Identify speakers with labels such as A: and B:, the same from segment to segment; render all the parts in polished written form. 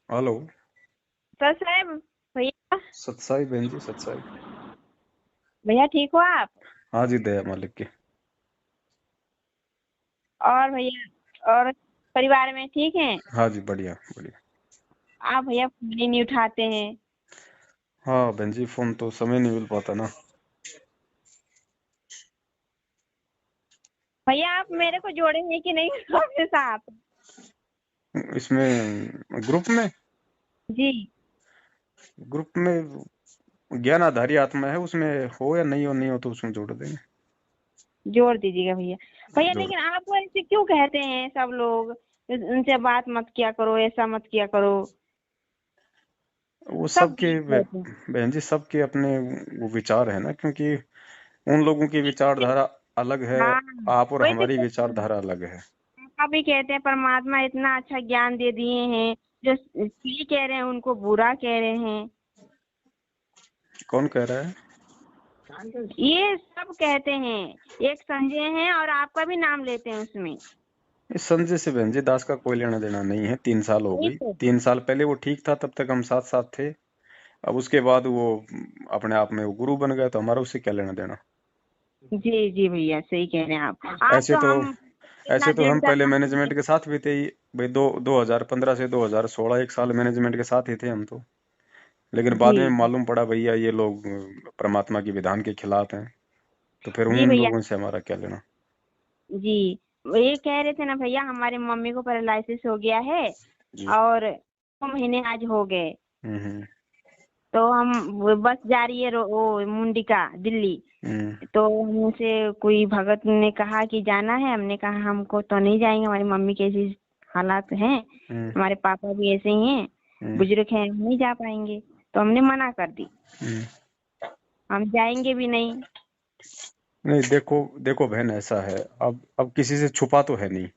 A: Hello.
B: Sir साहब। भैया।
A: सतसाई बहन जी, सतसाई।
B: भैया ठीक हो आप?
A: हाँ जी, दया मालिक की।
B: और भैया और परिवार में ठीक हैं?
A: हाँ जी, बढ़िया बढ़िया।
B: आप भैया फोन ही नहीं उठाते हैं।
A: हाँ बहन जी, फोन तो समय नहीं मिल पाता ना।
B: भैया आप मेरे को जोड़े हैं कि नहीं अपने साथ?
A: इसमें ग्रुप में
B: जी।
A: ग्रुप में ज्ञान आधारी आत्मा है, उसमें हो या नहीं हो, नहीं हो तो उसमें जोड़ देंगे।
B: जोड़ दीजिएगा भैया। भैया
A: जोड़।
B: लेकिन आप ऐसे क्यों कहते हैं सब लोग? उनसे बात मत किया करो, ऐसा मत किया करो।
A: वो
B: सब
A: सबके
B: कहते हैं।
A: बहन जी, सबके अपने वो विचार है ना, क्योंकि उन लोगों की विचारधारा अलग है।
B: हाँ।
A: आप और
B: वही तो
A: हमारी
B: कहते हैं।
A: विचारधारा अलग है।
B: पापा भी कहते हैं परमात्मा इतना अच्छा ज्ञान दे दिए हैं, जो सही कह रहे हैं उनको बुरा कह रहे हैं।
A: कौन कह रहा है?
B: ये सब कहते हैं। एक संजय हैं और आपका भी नाम लेते हैं उसमें।
A: इस संजय से बहन जी दास का कोई लेना देना नहीं है। 3 साल हो
B: वही
A: गई।
B: तो।
A: 3 साल पहले वो ठीक था, तब तक हम साथ साथ थे। अब उसके बाद वो अपने आप में वो गुरु बन गया, तो हमारा उससे क्या लेना देना।
B: जी जी भैया सही कह रहे हैं आप। आज
A: ऐसे
B: तो
A: तो
B: हम इतना
A: ऐसे तो हम
B: दृढ़ता
A: पहले
B: मानेंगे।
A: मैनेजमेंट के साथ भी थे ही। भाई 2015 से 2016 1 साल मैनेजमेंट के साथ ही थे हम तो। लेकिन
B: जी
A: बाद में मालूम पड़ा भैया ये लोग परमात्मा की विधान के खिलाफ हैं। तो फिर
B: जी
A: उन
B: भैया।
A: लोगों से हमारा क्या लेना।
B: जी। ये कह रहे थे ना भैया, हमारे मम्मी को पैरालिसिस हो गया है।
A: जी।
B: और 2 महीने आज हो गए।
A: हम्म।
B: तो हम वो बस जा रही है वो मुंडिका दिल्ली।
A: हम्म।
B: तो हमसे कोई भगत ने कहा कि जाना है, हमने कहा हमको तो नहीं जाएंगे, हमारी मम्मी के ऐसी हालात हैं।
A: हम्म।
B: हमारे पापा भी ऐसे ही हैं,
A: हम्म।
B: बुजुर्ग हैं, हम नहीं जा पाएंगे। तो हमने मना कर दी,
A: हम्म।
B: हम जाएंगे भी नहीं।
A: नहीं, देखो देखो बहन, ऐसा है। अब किसी से छुपा तो है नहीं,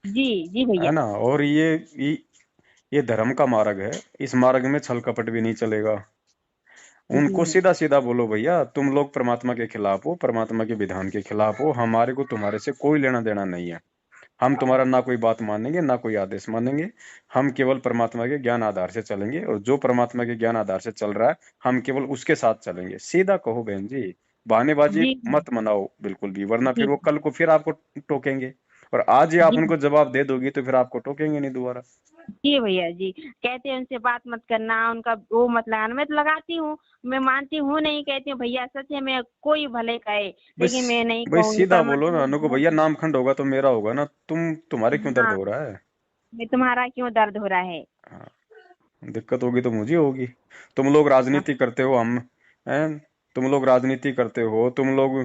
B: जी जी
A: है
B: भैया।
A: ना। और ये धर्म का मार्ग है। इस मार्ग में छल कपट भी नहीं चलेगा। उनको
B: जी
A: सीधा सीधा बोलो भैया, तुम लोग परमात्मा के खिलाफ हो, परमात्मा के विधान के खिलाफ हो, हमारे को तुम्हारे से कोई लेना देना नहीं है। हम तुम्हारा ना कोई बात मानेंगे, ना कोई आदेश मानेंगे। हम केवल परमात्मा के ज्ञान आधार से चलेंगे, और जो परमात्मा के ज्ञान आधार से चल रहा है, हम केवल उसके साथ चलेंगे। सीधा कहो बहन जी। बहानेबाजी
B: जी
A: मत मनाओ बिल्कुल भी, वरना फिर
B: जी
A: वो कल को फिर आपको टोकेंगे। और आज ही आप
B: जी
A: उनको जवाब दे दोगी तो फिर आपको टोकेंगे नहीं दोबारा।
B: जी भैया जी। कहते हैं उनसे बात मत करना, उनका वो मत लगाना। मैं तो लगाती हूँ। मैं मानती हूँ नहीं, कहती हूँ भैया सच है, मैं कोई भले कहे
A: बस
B: लेकिन मैं नहीं
A: भाई,
B: कहूंगी,
A: सीधा बोलो
B: परमात्मा
A: ना
B: ने
A: उनको,
B: बहुत
A: भैया
B: कुछ-।
A: नामखंड होगा तो मेरा होगा ना। तुम्हारे क्यों दर्द
B: हाँ।
A: हो रहा है?
B: मैं तुम्हारा क्यों दर्द हो रहा है?
A: हाँ, दिक्कत होगी तो मुझे होगी। तुम लोग
B: हाँ।
A: राजनीति करते हो, हम हैं। तुम लोग राजनीति करते हो, तुम लोग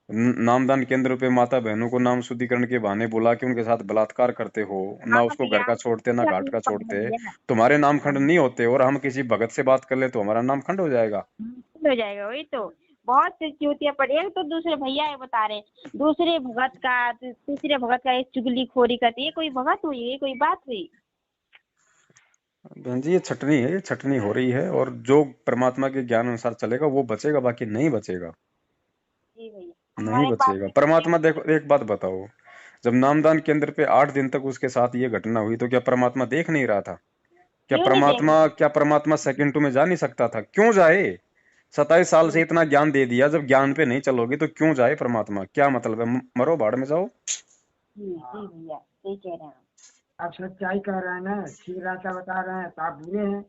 A: नामदान केंद्र पे माता बहनों को नाम शुद्धिकरण के बहाने बुला के उनके साथ बलात्कार करते हो। ना
B: हाँ
A: उसको घर
B: भैया
A: का
B: आप
A: छोड़ते, ना घाट
B: अपनी
A: का
B: पकड़
A: छोड़ते।
B: लिया।
A: तुम्हारे
B: हाँ,
A: नामखंड नहीं होते, और हम किसी भगत से बात कर ले तो हमारा नामखंड हो जाएगा।
B: हो जाएगा। वही तो। बहुत सी चूतिया पड़ी। एक तो दूसरे भैया ये बता रहे हैं, दूसरे भगत का तीसरे भगत का एक चुगलीखोरी करती है। ये कोई भगत हुई? ये कोई बात हुई?
A: बहन जी, ये छटनी है, ये छटनी हो रही है। और जो परमात्मा के ज्ञान अनुसार चलेगा वो बचेगा, बाकी नहीं बचेगा।
B: जी भैया।
A: नहीं
B: हमारे पास
A: बचेगा।
B: भी
A: परमात्मा,
B: भैया।
A: देखो एक बात बताओ। जब नामदान केंद्र पे 8 दिन तक उसके साथ ये घटना हुई, तो क्या परमात्मा देख नहीं रहा था? क्या
B: क्यों नहीं
A: परमात्मा
B: देगा?
A: क्या परमात्मा सेकंड में जा नहीं सकता था? क्यों जाए? 27 साल से इतना ज्ञान दे दिया, जब ज्ञान पे नहीं चलोगे तो क्यों जाए परमात्मा? क्या मतलब है? मरो भाड़ में जाओ।
B: जी जी भैया सही कह रहे हैं आप।
C: आप सच्चाई कह रहे हैं ना, ठीक रास्ता बता रहे हैं तो आप बुरे हैं।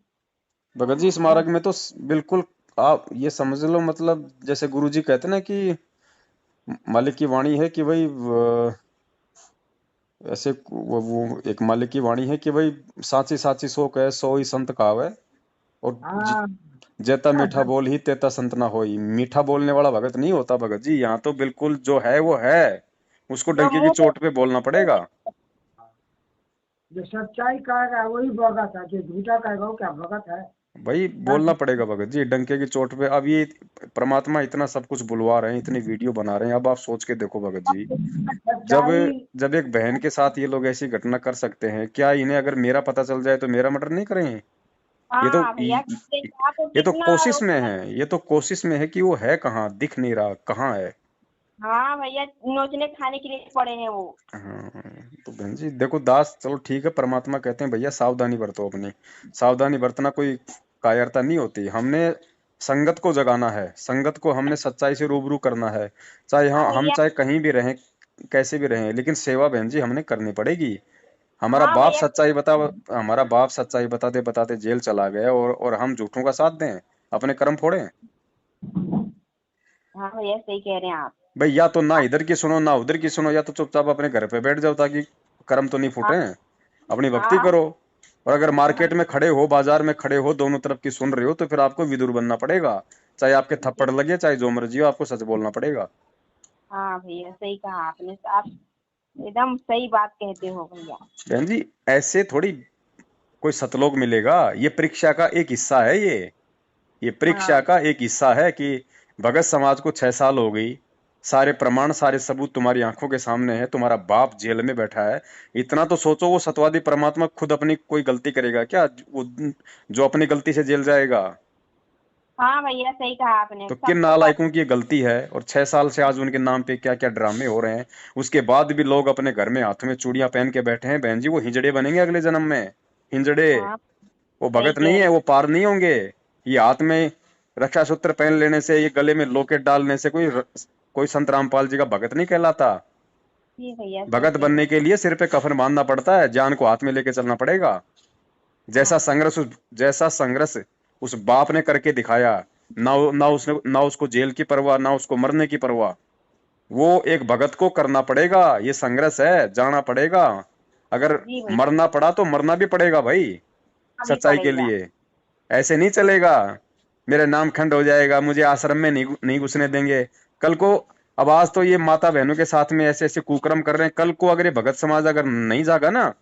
A: भगत जी, इस
C: हैं?
A: मार्ग में तो बिल्कुल आप ये समझ लो, मतलब जैसे गुरु जी कहते हैं ना कि मालिक की वाणी है कि भाई ऐसे वो एक मालिक की वाणी है कि भाई, साची साची सो कहे, सो ही संत कहावे। और
C: हाँ।
A: जेता मीठा बोल ही तेता संत ना होई। मीठा बोलने वाला भगत नहीं होता भगत जी। यहाँ तो बिल्कुल जो है वो है। उसको
B: जो
A: डंके की
B: मुंह पे।
A: चोट पे बोलना पड़ेगा।
C: जो सच्चाई कहेगा वही भगत है, जो झूठा कहेगा वो क्या भगत है?
A: भाई बोलना पड़ेगा भगत जी, डंके की चोट पे। अब ये परमात्मा इतना सब कुछ बुलवा रहे हैं, इतनी वीडियो बना रहे हैं। अब आप सोच के देखो भगत जी। जब
C: सच्चाई।
A: जब एक बहन के साथ ये लोग ऐसी घटना कर सकते हैं, क्या इन्हें अगर मेरा पता चल जाए तो मेरा मर्डर नहीं करेंगे? ये तो
B: हाँ भैया आप
A: ये तो
B: कितना
A: कोशिश में
B: रोक।
A: है, ये तो कोशिश में है कि वो है कहाँ, दिख नहीं रहा कहाँ है।
B: हाँ भैया, नोचने खाने के लिए पड़े हैं वो।
A: हाँ, तो बहन जी देखो दास, चलो ठीक है, परमात्मा कहते हैं भैया सावधानी बरतो अपनी। सावधानी बरतना कोई कायरता नहीं होती। हमने संगत को जगाना है, संगत को हमने सच्चाई से रूबरू करना है। चाहे
B: हाँ
A: हम
B: भैया।
A: चाहे कहीं भी रहें, कैसे भी रहें, लेकिन सेवा बहन जी हमने करनी पड़ेगी। हमारा
B: हाँ
A: बाप
B: भैया।
A: सच्चाई बता हमारा बाप सच्चाई बताते बताते जेल चला गया, और हम झूठों का साथ दें, अपने कर्म फोड़ें।
B: हाँ भैया, सही कह रहे हैं आप।
A: भाई या तो ना इधर की सुनो ना उधर की सुनो, या तो चुपचाप अपने घर पे बैठ जाओ ताकि कर्म तो नहीं
B: हाँ
A: फूटे, अपनी भक्ति
B: हाँ
A: करो। और अगर
B: हाँ।
A: मार्केट में खड़े हो, बाजार में खड़े हो, दोनों तरफ की सुन रहे हो, तो फिर आपको विदुर बनना पड़ेगा। चाहे आपके
B: जी।
A: थप्पड़ लगे, चाहे जो मर्जी हो, आपको सच बोलना पड़ेगा।
B: हाँ भैया, सही कहा आपने। आप एकदम सही बात कहते हो भैया।
A: बहन जी ऐसे थोड़ी कोई सतलोक मिलेगा। ये परीक्षा का एक हिस्सा है, ये परीक्षा
B: हाँ
A: का एक हिस्सा है कि भगत समाज को 6 साल हो गई, सारे प्रमाण सारे सबूत तुम्हारी आंखों के सामने है, तुम्हारा बाप जेल में बैठा है। इतना तो सोचो, वो सतवादी परमात्मा खुद अपनी कोई गलती करेगा क्या, वो जो अपनी गलती से जेल जाएगा?
B: हाँ भैया, सही कहा आपने।
A: तो किन
B: सबको कर।
A: नालायकों की ये गलती है, और 6 साल से आज उनके नाम पे क्या क्या ड्रामे हो रहे हैं। उसके बाद भी लोग अपने घर में हाथ में चूड़ियां पहन के बैठे हैं। बहन जी वो हिजड़े बनेंगे अगले जन्म में, हिजड़े।
B: हाँ,
A: वो
B: सही
A: भगत
B: कह
A: नहीं
B: रहे
A: है,
B: हैं।
A: वो पार नहीं होंगे। ये हाथ में रक्षा सूत्र पहन लेने से, ये गले में लॉकेट डालने से कोई संत रामपाल जी का भगत नहीं कहलाता।
B: जी भैया, सही
A: भगत
B: कह रहे
A: बनने
B: हैं।
A: के लिए सिर पे कफन बांधना पड़ता है, जान को हाथ में लेके चलना पड़ेगा। जैसा
B: हाँ
A: संघर्ष जैसा संघर्ष उस बाप ने करके दिखाया, ना उसको जेल की परवाह, ना उसको मरने की परवाह। वो एक भगत को करना पड़ेगा, ये संघर्ष है, जाना पड़ेगा। अगर
B: जी भैया।
A: मरना पड़ा तो मरना भी पड़ेगा भाई,
B: अभी
A: सच्चाई के
B: पड़ेगा।
A: लिए। ऐसे नहीं चलेगा, मेरा नाम खंड हो जाएगा, मुझे आश्रम में नहीं घुसने देंगे कल को। अब आज तो ये माता बहनों के साथ में ऐसे ऐसे कुकर्म कर रहे हैं, कल को अगर ये भगत समाज अगर नहीं जागा ना,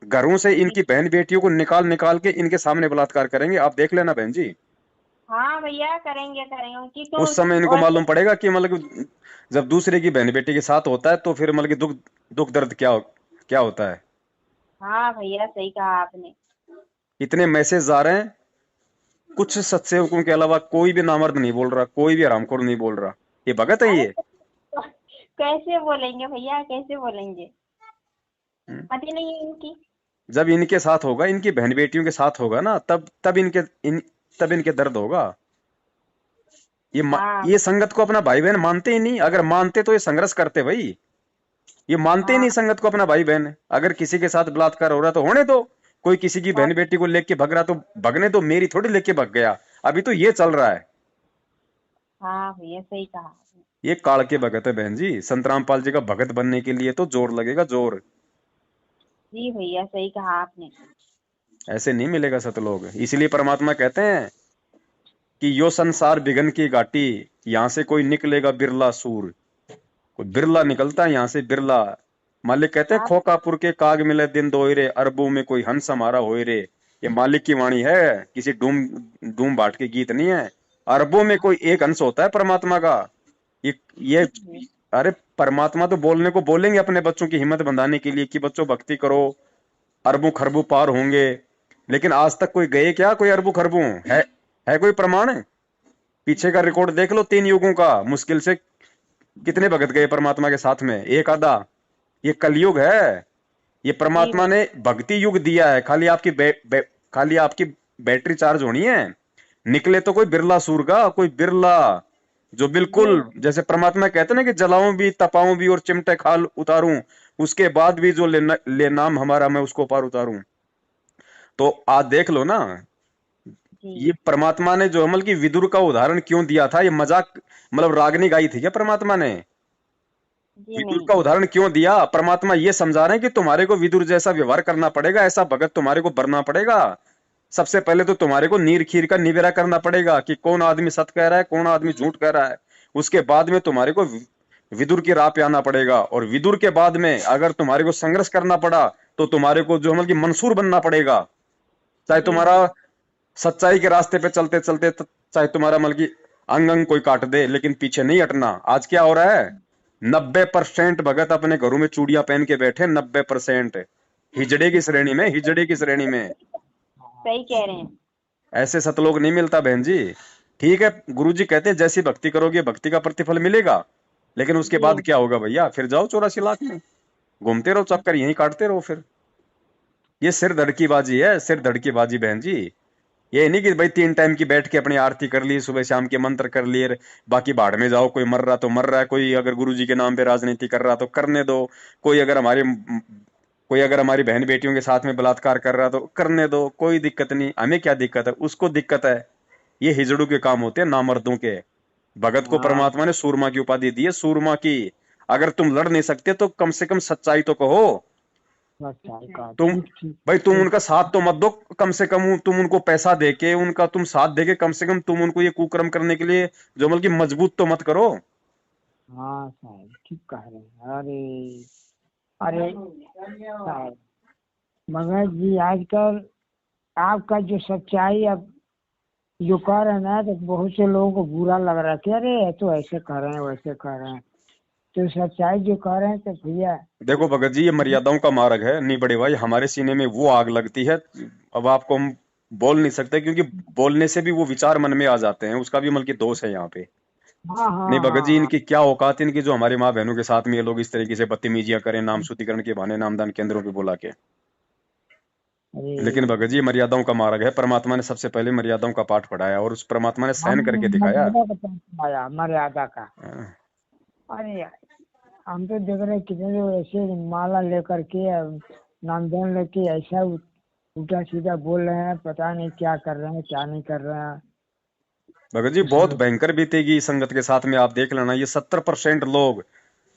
A: घरों से
B: जी।
A: इनकी बहन बेटियों को निकाल निकाल के इनके सामने बलात्कार करेंगे, आप देख लेना बहन जी।
B: हाँ भैया, करेंगे करेंगे उनकी तो।
A: उस समय इनको
B: और
A: मालूम पड़ेगा कि मतलब कि जब दूसरे की बहन बेटी के साथ होता है तो फिर मतलब कि दुख दुख दर्द क्या होता है।
B: हाँ भैया, सही कहा आपने।
A: इतने मैसेज आ रहे हैं, कुछ सत्सेवकों के अलावा कोई भी नामर्द नहीं बोल रहा, कोई भी हरामखोर नहीं बोल रहा। ये भगत है
B: अरे
A: ये?
B: तो कैसे बोलेंगे भैया, कैसे बोलेंगे?
A: हम्म?
B: पति नहीं है इनकी।
A: जब इनके साथ होगा, इनकी बहन बेटियों के साथ होगा ना, तब इनके दर्द होगा।
B: हाँ
A: ये संगत को अपना भाई बहन मानते ही नहीं। अगर मानते तो ये संघर्ष करते भाई। ये मानते ही
B: हाँ
A: नहीं संगत को अपना भाई बहन। अगर किसी के साथ बलात्कार हो रहा तो होने दो, कोई किसी की
B: हाँ
A: बहन बेटी को लेके भग रहा तो भगने दो, मेरी थोड़ी लेके भग गया। अभी तो ये चल रहा है।
B: हाँ भैया, सही कहा आपने।
A: ये काल के भगत है बहन जी। संत रामपाल जी का भगत बनने के लिए तो जोर लगेगा, जोर।
B: जी भैया, सही कहा आपने।
A: ऐसे नहीं मिलेगा सतलोक। इसलिए परमात्मा कहते हैं कि यो संसार बिघन की घाटी, यहां से कोई निकलेगा बिरला सूर। कोई बिरला निकलता है यहाँ से, बिरला। मालिक कहते हैं
B: हाँ
A: खोकापुर के काग मिले दिन दोयरे, अरबों में कोई हंस हमारा होए रे। ये मालिक की वाणी है, किसी डूम डूम बाट के गीत नहीं है। अरबों में कोई एक अंश होता है परमात्मा का। ये
B: जी
A: अरे परमात्मा तो बोलने को बोलेंगे अपने बच्चों की हिम्मत बंधाने के लिए कि बच्चों भक्ति करो, अरबों खरबों पार होंगे। लेकिन आज तक कोई गए क्या, कोई अरबों खरबों है कोई प्रमाण? पीछे का रिकॉर्ड देख लो, 3 युगों का मुश्किल से कितने भगत गए परमात्मा के साथ में, एक आधा। ये कलयुग है। ये
B: जी
A: परमात्मा
B: भैया।
A: ने भक्ति युग दिया है, खाली आपकी बैटरी चार्ज होनी है। निकले तो कोई बिरला सूर का, कोई बिरला जो
B: जी
A: बिल्कुल जैसे परमात्मा कहते ना कि जलाऊं भी तपाऊं भी और चिमटे खाल उतारूं, उसके बाद भी जो ले नाम हमारा मैं उसको पार उतारूं। तो आज देख लो ना,
B: जी
A: ये परमात्मा ने जो अमल की विदुर का उदाहरण क्यों दिया था, ये मजाक मतलब रागनी गाई थी क्या परमात्मा ने?
B: जी
A: विदुर
B: नहीं।
A: का उदाहरण क्यों दिया? परमात्मा ये समझा रहे हैं कि तुम्हारे को विदुर जैसा व्यवहार करना पड़ेगा, ऐसा भगत तुम्हारे को बनना पड़ेगा। सबसे पहले तो तुम्हारे को नीर खीर का निबेरा करना पड़ेगा कि कौन आदमी सत कह रहा है, कौन आदमी झूठ कह रहा है। उसके बाद में तुम्हारे को विदुर की राह पे आना पड़ेगा, और विदुर के बाद में अगर तुम्हारे को संघर्ष करना पड़ा तो तुम्हारे को जो मतलब कि मंसूर बनना पड़ेगा। चाहे
B: जी
A: तुम्हारा
B: भैया।
A: सच्चाई के रास्ते पे चलते चलते चाहे तुम्हारा मतलब कि अंग अंग कोई काट दे, लेकिन पीछे नहीं हटना। आज क्या हो रहा है, 90% भगत अपने घरों में चूड़ियां पहन के बैठे, 90% हिजड़े की श्रेणी में, हिजड़े की श्रेणी में।
B: सही कह रहे हैं।
A: ऐसे सतलोक नहीं मिलता बहन जी। ठीक है, गुरु जी कहते हैं जैसी भक्ति करोगे भक्ति का प्रतिफल मिलेगा। लेकिन उसके
B: जी
A: बाद क्या होगा भैया, फिर जाओ 84 लाख में घूमते रहो, चक्कर यहीं काटते रहो फिर। ये सिर धड़ की बाजी है, सिर धड़ की बाजी बहन जी। ये नहीं कि भाई 3 टाइम की बैठ के अपनी आरती कर ली, सुबह शाम के मंत्र कर लिए, बाकी भाड़ में जाओ। कोई मर रहा तो मर रहा है, कोई अगर गुरु जी के नाम पे राजनीति कर रहा तो करने दो, कोई अगर हमारी बहन बेटियों के साथ में बलात्कार कर रहा तो करने दो, कोई दिक्कत नहीं, हमें क्या दिक्कत है, उसको दिक्कत है। ये हिजड़ों के काम होते हैं, नामर्दों के। भगत को
C: हाँ
A: परमात्मा ने सूरमा की उपाधि दी है, सूरमा की। अगर तुम लड़ नहीं सकते तो कम से कम सच्चाई तो कहो।
C: सच्चाई का,
A: तुम
C: ठीक ठीक
A: भाई तुम
C: ठीक।
A: उनका साथ तो मत दो, कम से कम तुम उनको पैसा देके, उनका तुम साथ देके, कम से कम तुम उनको ये कुकर्म करने के लिए जो मतलब कि मजबूत तो मत करो।
C: हाँ साहब ठीक कह रहे हैं। अरे अरे साहब, मगर जी आजकल आपका जो सच्चाई अब जो कह रहे हैं ना, तो बहुत से लोगों को बुरा लग रहा है कि अरे ये तो ऐसे कर रहे हैं वैसे कर रहे हैं। तो सच्चाई जो कह रहे हैं तो भैया,
A: देखो भगत जी, ये मर्यादाओं का मार्ग है, नहीं बड़े भाई, हमारे सीने में वो आग लगती है। अब आपको हम बोल नहीं सकते, क्योंकि बोलने से भी वो विचार मन में आ जाते हैं, उसका भी मतलब कि दोष है यहाँ पे।
C: हाँ हाँ
A: नहीं भगत
C: हाँ
A: जी,
C: हाँ।
A: इनकी क्या औकात है, इनकी जो हमारी माँ बहनों के साथ में ये लोग इस तरीके से बदतमीजियां करें, नाम शुद्धिकरण के बहाने नामदान केंद्रों पे बुला के।
C: अरे
A: लेकिन भगत जी, मर्यादाओं का मार्ग है, परमात्मा ने सबसे पहले मर्यादाओं का पाठ पढ़ाया और उस परमात्मा ने
C: हम
A: सहन करके दिखाया।
C: मर्यादा का पाठ आया, मर्यादा का।
A: हाँ।
C: अरे यार, हम तो देख रहे हैं कितने लोग ऐसे माला लेकर के नामदान लेके ऐसा उल्टा सीधा बोल रहे हैं, पता नहीं क्या कर रहे हैं क्या नहीं कर रहे हैं।
A: भगत जी,
C: कुछ
A: बहुत
C: समझ।
A: भयंकर बीतेगी इस संगत के साथ में, आप देख लेना। ये 70% लोग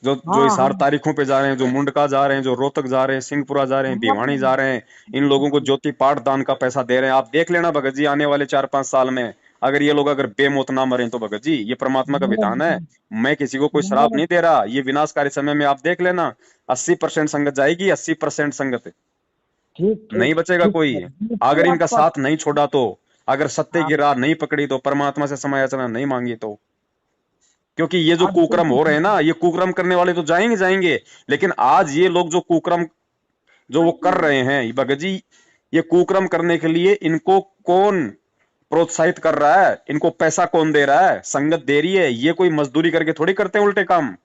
A: जो जो
C: हाँ
A: इस
C: हाँ
A: 8 तारीखों पे जा रहे हैं, जो मुंडका जा रहे हैं, जो रोहतक जा रहे हैं, सिंहपुरा जा रहे हैं,
C: हाँ
A: भिवानी जा रहे हैं, इन लोगों को ज्योति पाठ दान का पैसा दे रहे हैं। आप देख लेना भगत जी, आने वाले 4-5 साल में अगर ये लोग अगर बेमौत ना मरे तो भगत जी, ये परमात्मा का विधान है।
C: मगर
A: मैं किसी को कोई श्राप
C: मगर
A: नहीं दे रहा, ये विनाशकारी समय में आप देख लेना, 80% संगत जाएगी, 80% संगत,
C: ठीक
A: नहीं
C: ठीक
A: बचेगा
C: ठीक
A: कोई।
C: है, बिल्कुल
A: अगर इनका
C: आपका।
A: साथ नहीं छोड़ा तो, अगर सत्य
C: हाँ,
A: की राह नहीं पकड़ी तो, परमात्मा से समायाचना नहीं मांगी तो। क्योंकि ये जो
C: आप तो
A: कुकर्म हो रहे हैं ना, ये कुकर्म करने वाले तो जाएंगे जाएंगे, लेकिन आज ये लोग जो कुकर्म जो वो कर रहे हैं भगत जी, ये कुकर्म करने के लिए इनको कौन प्रोत्साहित कर रहा है, इनको पैसा कौन दे रहा है, संगत दे रही है। ये कोई मजदूरी करके थोड़ी करते हैं उल्टे काम,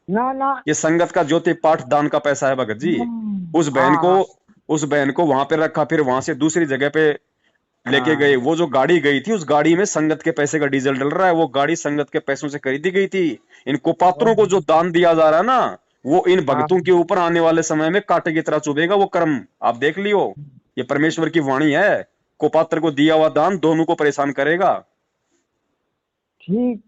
C: ना ना।
A: ये संगत का ज्योति पाठ दान का पैसा है भगत जी। उस बहन
C: हाँ
A: को
C: हाँ
A: उस बहन को वहां पे रखा, फिर वहां से दूसरी जगह पे लेके गए।
C: हाँ
A: वो जो गाड़ी गई थी, उस गाड़ी में संगत के पैसे का डीजल डल रहा है, वो गाड़ी संगत के पैसों से खरीदी गई थी। इन कुपात्रों को जो दान दिया जा रहा है ना, वो इन
C: हाँ
A: भक्तों के ऊपर आने वाले समय में कांटे की तरह चुभेगा वो कर्म, आप देख लियो। ये परमेश्वर की वाणी है, कुपात्र को दिया हुआ दान दोनों को परेशान करेगा।
C: ठीक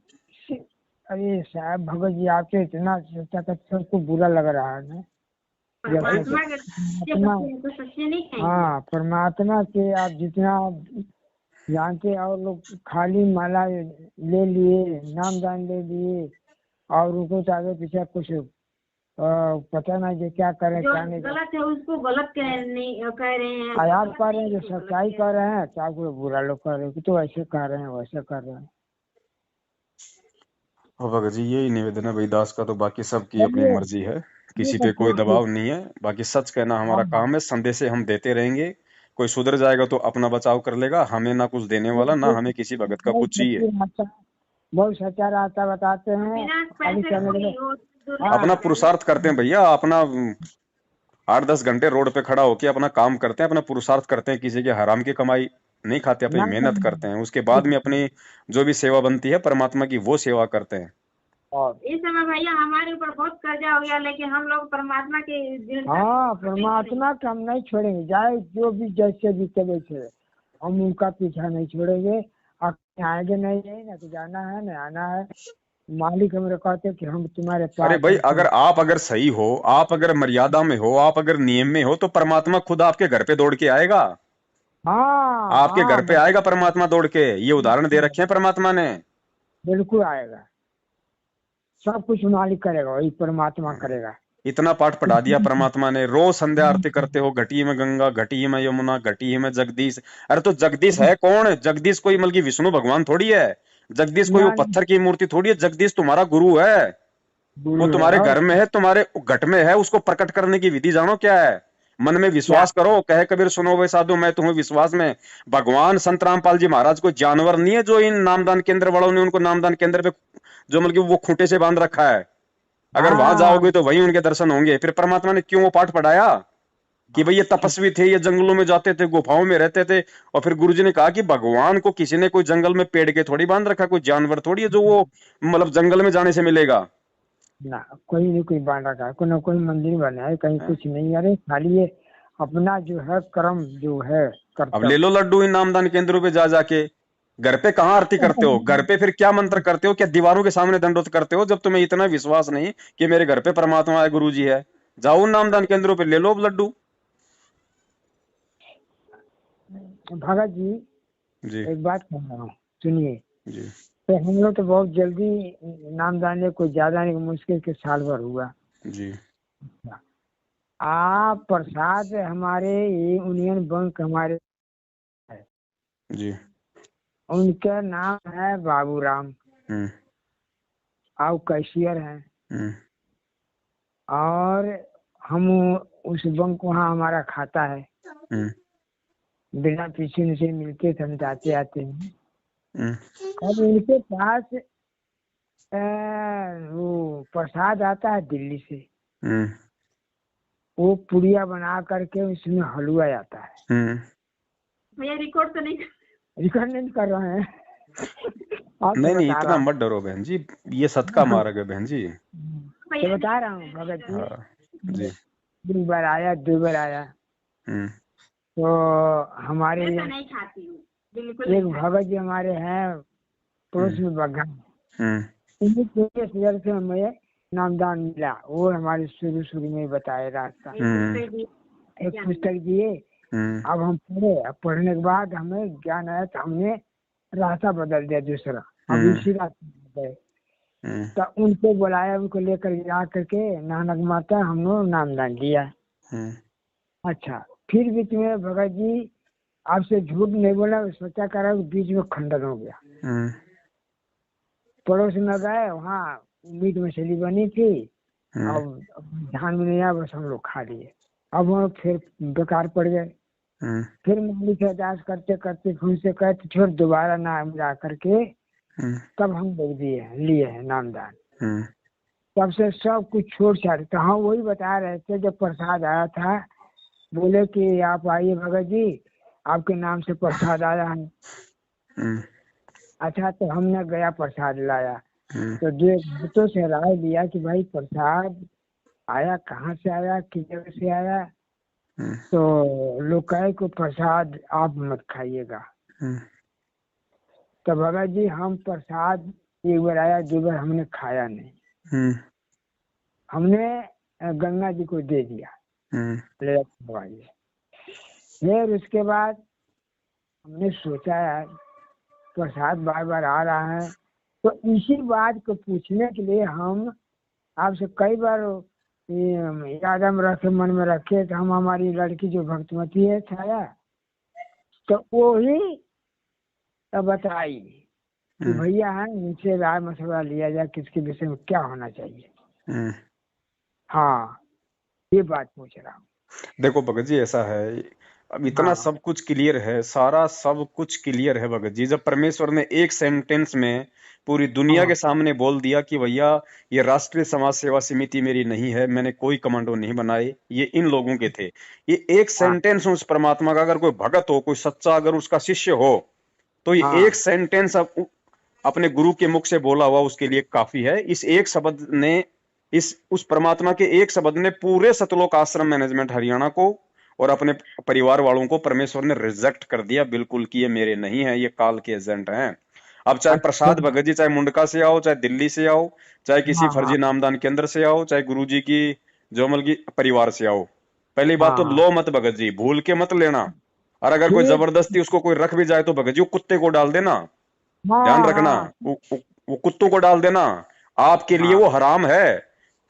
C: अरे साहब भगत जी, आपसे इतना सोचा कर सबको बुरा लग रहा है ना। जैसे
B: परमात्मा के सच्चे
C: परमात्मा,
B: बच्चे हैं तो सच्चे नहीं कहेंगे।
C: हाँ परमात्मा के आप जितना जानते हैं, और लोग खाली माला ले लिए, नामदान ले लिए, और उनको तो आगे पीछे कुछ पता नहीं जो क्या करें
B: जो
C: क्या नहीं करें।
B: गलत है उसको गलत कह रहे हैं।
C: आप कह रहे हैं जो सच्चाई कह रहे हैं, तो आपको बुरा लोग कह रहे हैं कि तो ऐसे कर रहे हैं वैसे कर रहे हैं।
A: और भगत जी, यही निवेदन है भाई दास का, तो बाकी सबकी अपनी
C: चलिए
A: मर्जी है, किसी
C: ठीक है,
A: पे कोई
C: ठीक ठीक।
A: दबाव नहीं है। बाकी सच कहना
C: हाँ
A: हमारा
C: हाँ
A: काम है, संदेशे हम देते रहेंगे। कोई सुधर जाएगा तो अपना बचाव कर लेगा, हमें ना कुछ देने वाला,
C: ठीक
A: ना
C: ठीक।
A: हमें किसी भगत का
C: बहुत
A: कुछ चाहिए।
C: सच्ची रास्ता, बहुत सच्चा रास्ता बताते हैं।
B: बिना
C: आगे
B: पैसे
C: चलने के
B: कोई
C: लिए।
B: वो दूर
C: हाँ
A: अपना पुरुषार्थ करते हैं भैया, अपना 8-10 घंटे रोड पे खड़ा होके अपना काम करते हैं, अपना पुरुषार्थ करते हैं, किसी के हराम की कमाई नहीं खाते, अपनी
C: ना
A: मेहनत करते हैं, उसके बाद में अपनी जो भी सेवा बनती है परमात्मा की, वो सेवा करते हैं।
C: और
B: इस समय भैया हमारे ऊपर बहुत कर्जा हो गया, लेकिन हम लोग परमात्मा के दिल
C: हाँ परमात्मा का हम नहीं छोड़ेंगे, चाहे जो भी जैसे भी चले थे, हम उनका पीछा नहीं छोड़ेंगे। आप आएंगे नहीं है ना, तो जाना है ना आना है। मालिक हमें कहते कि हम तुम्हारे
A: अरे
C: पास
A: भाई,
C: हैं
A: अगर
C: तुम।
A: आप अगर सही हो, आप अगर मर्यादा में हो, आप अगर नियम में हो, तो परमात्मा खुद आपके घर पे दौड़ के आएगा।
C: हाँ
A: आपके घर
C: हाँ
A: पे आएगा परमात्मा दौड़ के, ये उदाहरण दे रखे हैं परमात्मा ने।
C: बिल्कुल आएगा। सब कुछ मालिक करेगा, वही परमात्मा करेगा।
A: इतना पाठ पढ़ा दिया परमात्मा ने, रोज संध्या आरती करते हो, घटी में गंगा, घटी में यमुना, घटी में जगदीश। अरे तो जगदीश है कौन? जगदीश कोई मतलब कि विष्णु भगवान थोड़ी है, जगदीश कोई वो
C: ना
A: पत्थर की मूर्ति थोड़ी है, जगदीश तुम्हारा गुरु है। वो
C: गुरु है
A: तुम्हारे
C: और
A: घर में है, तुम्हारे घट में है, उसको प्रकट करने की विधि जानो क्या है? मन में
C: क्या।
A: विश्वास करो, कहे कबीर सुनो वे साधु मैं तुम्हें विश्वास में। भगवान संत रामपाल जी महाराज कोई जानवर नहीं है जो इन नामदान केंद्र वालों ने उनको नामदान केंद्र पे जो मतलब कि वो खूंटे से बांध रखा है। अगर वहां
C: हाँ
A: जाओगे तो वहीं उनके दर्शन होंगे। फिर परमात्मा ने क्यों वो पाठ पढ़ाया कि भाई ये तपस्वी थे, ये जंगलों में जाते थे, गुफाओं में रहते थे। और फिर गुरुजी ने कहा कि भगवान को किसी ने कोई जंगल में पेड़ के थोड़ी बांध रखा, कोई जानवर थोड़ी है जो वो मतलब जंगल में जाने से मिलेगा।
C: ना, कोई नहीं कोई बांध रखा है, कोई ना कोई मंदिर बना है कहीं, कुछ नहीं। अरे खाली ये अपना जो है कर्म जो है
A: अब ले
C: कर्तव्य।
A: लो लड्डू इन नामदान केंद्रों पे जा जाके। घर पे कहाँ आरती करते हो? घर पे फिर क्या मंत्र करते हो? क्या दीवारों के सामने दंडोत करते हो? जब तुम्हें इतना विश्वास नहीं कि मेरे घर पे परमात्मा है, गुरु जी है, जाओ उन नामदान केंद्रों पे ले लो अब लड्डू।
C: भगत जी
A: जी
C: एक बात कह रहा हूँ, सुनिए।
A: जी
C: तो हम लोग तो बहुत जल्दी नाम दाने को ज्यादा नहीं, मुश्किल के साल भर हुआ।
A: जी
C: आप प्रसाद हमारे ये यूनियन बैंक हमारे है,
A: जी।
C: उनका नाम है बाबूराम,
A: हम्म
C: आप कैशियर हैं।
A: हम्म
C: और हम उस बैंक वहाँ हमारा खाता है,
A: हम्म
C: बिना पीछे उनसे मिलते थे, हम जाते आते हैं।
A: हम्म
C: अब उनके पास वो प्रसाद आता है दिल्ली से,
A: हम्म
C: वो पुड़िया बना करके उसमें हलवा आता है।
A: हम्म।
B: भैया रिकॉर्ड तो नहीं
C: रिकॉर्ड नहीं कर रहे हैं
A: नहीं
C: आपको
A: नहीं,
C: बता रहा
A: इतना
C: हूँ।
A: मत डरो बहन जी, ये सत का मार्ग है बहन जी।
C: तो बता रहा हूँ भगत जी,
A: हाँ जी।
C: एक बार आया, दो बार आया।
A: हम्म
C: तो हमारे
B: मैं तो
C: यहाँ
B: नहीं खाती हूँ, बिल्कुल
C: एक
B: नहीं खाती।
C: भगत जी हमारे हैं पड़ोस में बग्घा,
A: हम्म
C: उन्हीं के नजर से हमें नामदान मिला। वो हमारे शुरू शुरू में बताए रास्ता, एक पुस्तक दिए।
A: हम्म
C: अब हम पढ़े, अब पढ़ने के बाद हमें ज्ञान आया तो हमने रास्ता बदल दिया दूसरा, अब इसी रास्ते पे गए।
A: हम्म
C: तो उनको बुलाया, उनको लेकर जा करके नानक माता हम लोग नामदान दिया।
A: हम्म
C: अच्छा, फिर बीच में भगत जी आपसे झूठ नहीं बोला, सोचा करा बीच में खंडन हो गया।
A: हम्म
C: पड़ोस में गए, वहाँ मीट मछली बनी थी,
A: हम्म
C: अब ध्यान में नहीं आया, बस हम लोग खा लिए। अब वो फिर बेकार पड़ गए।
A: हम्म
C: फिर मालिक से अरदास करते करते फिर से कहते फिर दोबारा नाम जा करके तब हम लोग लिए हैं नामदान।
A: हम्म
C: तब से सब कुछ छोड़ छाड़। तो हम वही बता रहे थे, जब प्रसाद आया था, बोले कि आप आइए भगत जी, आपके नाम से प्रसाद आया है।
A: हम्म
C: अच्छा, तो हमने गया प्रसाद लाया,
A: हम्म
C: तो दो भक्तों से राय लिया कि भाई प्रसाद आया कहाँ से आया, किस जगह से आया। तो लोग कहे को प्रसाद आप मत खाइएगा। तो भगत जी हम प्रसाद एक बार आया, दो बार हमने खाया नहीं, हमने गंगा जी को दे दिया, ले खवाइए। फिर उसके बाद हमने सोचा यार प्रसाद बार बार आ रहा है, तो इसी बात को पूछने के लिए हम आपसे कई बार याद हम रखे, मन में रखे। तो हम हमारी लड़की जो भक्तमती है छाया, तो वो ही बताई कि भैया है उनसे राय मशवरा लिया जाए किसके विषय में क्या होना चाहिए। हाँ, ये बात पूछ रहा हूँ।
A: देखो भगत जी ऐसा है, अब इतना
C: हाँ
A: सब कुछ क्लियर है, सारा सब कुछ क्लियर है भगत जी। जब परमेश्वर ने एक सेंटेंस में पूरी दुनिया
C: हाँ
A: के सामने बोल दिया कि भैया ये राष्ट्रीय समाज सेवा समिति मेरी नहीं है, मैंने कोई कमांडो नहीं बनाए, ये इन लोगों के थे। ये एक
C: हाँ
A: सेंटेंस उस परमात्मा का, अगर कोई भगत हो, कोई सच्चा अगर उसका शिष्य हो, तो ये
C: हाँ
A: एक सेंटेंस अपने गुरु के मुख से बोला हुआ उसके लिए काफी है। इस एक शब्द ने, इस उस परमात्मा के एक शब्द ने पूरे सतलोक आश्रम मैनेजमेंट हरियाणा को और अपने परिवार वालों को परमेश्वर ने रिजेक्ट कर दिया बिल्कुल कि ये मेरे नहीं है, ये काल के एजेंट हैं। अब चाहे
C: अच्छा
A: प्रसाद भगत जी चाहे मुंडका से आओ, चाहे दिल्ली से आओ, चाहे किसी
C: हाँ हाँ
A: फर्जी नामदान केंद्र से आओ, चाहे गुरु जी की जोमल की परिवार से आओ, पहली बात
C: हाँ
A: तो
C: हाँ
A: लो मत भगत जी, भूल के मत लेना। और अगर कोई
C: ठीक।
A: जबरदस्ती उसको कोई रख भी जाए तो भगत जी वो कुत्ते को डाल देना, ध्यान
C: हाँ
A: रखना।
C: हाँ
A: वो कुत्तों को डाल देना, आपके लिए
C: हाँ
A: वो हराम है।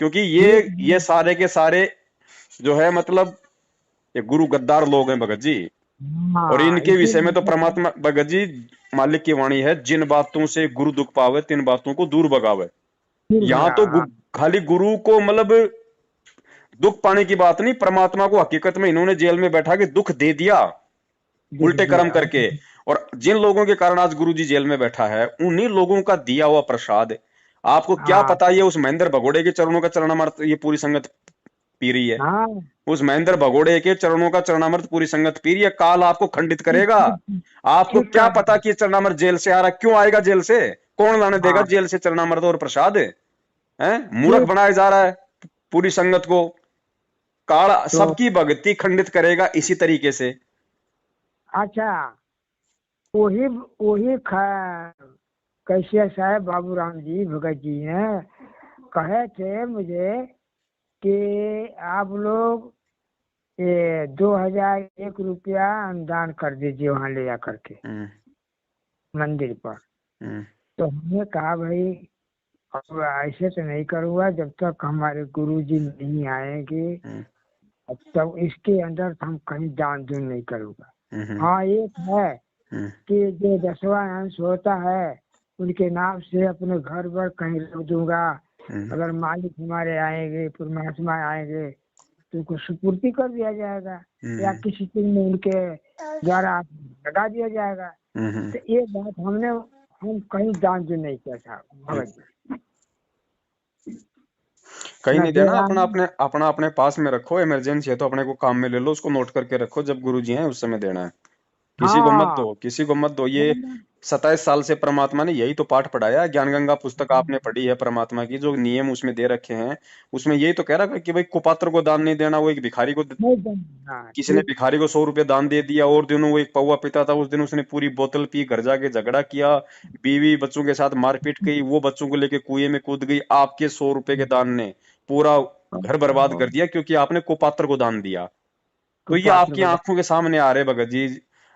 A: क्योंकि
C: ठीक
A: ये सारे के सारे जो है मतलब ये गुरु गद्दार लोग हैं भगत जी। और
C: हाँ,
A: इनके विषय में तो
C: इसीलिए
A: परमात्मा भगत जी मालिक की वाणी है, जिन बातों से गुरु दुख पावे तिन बातों को दूर भगावे।
C: फिर
A: यहाँ तो
C: भगा। हाँ
A: खाली गुरु को मतलब दुख पाने की बात नहीं, परमात्मा को हकीकत में इन्होंने जेल में बैठा के दुख दे दिया
C: दुख
A: उल्टे कर्म
C: दिया।
A: करके। और जिन लोगों के कारण आज गुरु जी जेल में बैठा है, उन्हीं लोगों का दिया हुआ प्रसाद आपको क्या
C: हाँ
A: पता ये उस महेंद्र भगोड़े के चरणों का चरणामृत ये पूरी संगत पी रही है।
C: हाँ।
A: उस महेंद्र भगोड़े के चरणों का चरणामृत पूरी संगत पी रही है, काल आपको खंडित
C: ठीक
A: करेगा।
C: ठीक
A: आपको
C: ठीक
A: क्या
C: कह रहे
A: पता
C: हैं।
A: कि ये चरणामृत जेल से आ रहा है, क्यों आएगा जेल से, कौन लाने देगा
C: हाँ
A: जेल से चरणामृत और प्रसाद है। मूर्ख
C: ठीक।
A: बनाया जा रहा है पूरी संगत को। काल
C: तो
A: सबकी भक्ति खंडित करेगा इसी तरीके से।
C: अच्छा, वही वही कैसे साहब बाबूराम जी भगत जी ने कहे थे मुझे कि आप लोग ये 2001 रुपया अनुदान कर दीजिए वहाँ ले जा करके
A: हम्म,
C: मंदिर पर।
A: हम्म,
C: तो हमने कहा भाई अब ऐसे तो नहीं करूँगा जब तक हमारे गुरुजी नहीं आएंगे,
A: हम्म,
C: अब तक इसके अंदर हम कहीं दान दून नहीं करूँगा।
A: हम्म,
C: हाँ एक है
A: हम्म,
C: कि जो 10वां अंश होता है उनके नाम से अपने घर पर कहीं रख दूंगा।
A: हम्म,
C: अगर मालिक हमारे आएंगे, परमात्मा आएंगे तो उनको सुपूर्ति कर दिया जाएगा या
A: हम्म,
C: किसी चीज में उनके द्वारा लगा दिया जाएगा।
A: हम्म।
C: तो ये बात हम कहीं दान जो नहीं किया था भगत जी,
A: कहीं
C: न
A: नहीं
C: दे
A: देना,
C: रहा
A: अपना
C: हूँ।
A: अपने अपना अपने पास में रखो, इमरजेंसी है तो अपने को काम में ले लो, उसको नोट करके रखो, जब गुरुजी हैं उस समय देना है। किसी को मत
C: हाँ
A: दो, किसी को मत दो। ये 27 साल से परमात्मा ने यही तो पाठ पढ़ाया है। ज्ञान गंगा पुस्तक आपने पढ़ी है, परमात्मा की जो नियम उसमें दे रखे हैं, उसमें यही तो कह रहा है कि भाई कुपात्र को दान नहीं देना। वो एक भिखारी को,
C: नहीं देना। हाँ
A: किसी ने
C: ठीक।
A: भिखारी को 100 रुपये दान दे दिया, और दिनों वो एक पौवा पीता था, उस दिन उसने पूरी बोतल पी, घर जाके झगड़ा किया, बीवी बच्चों के साथ मारपीट की, वो बच्चों को लेके कुएं में कूद गई। आपके 100 रुपए के दान ने पूरा घर बर्बाद कर दिया, क्योंकि आपने कुपात्र को दान दिया। तो ये
C: कुपात्र
A: आपकी
C: को
A: आंखों के सामने आ रहे भगत जी,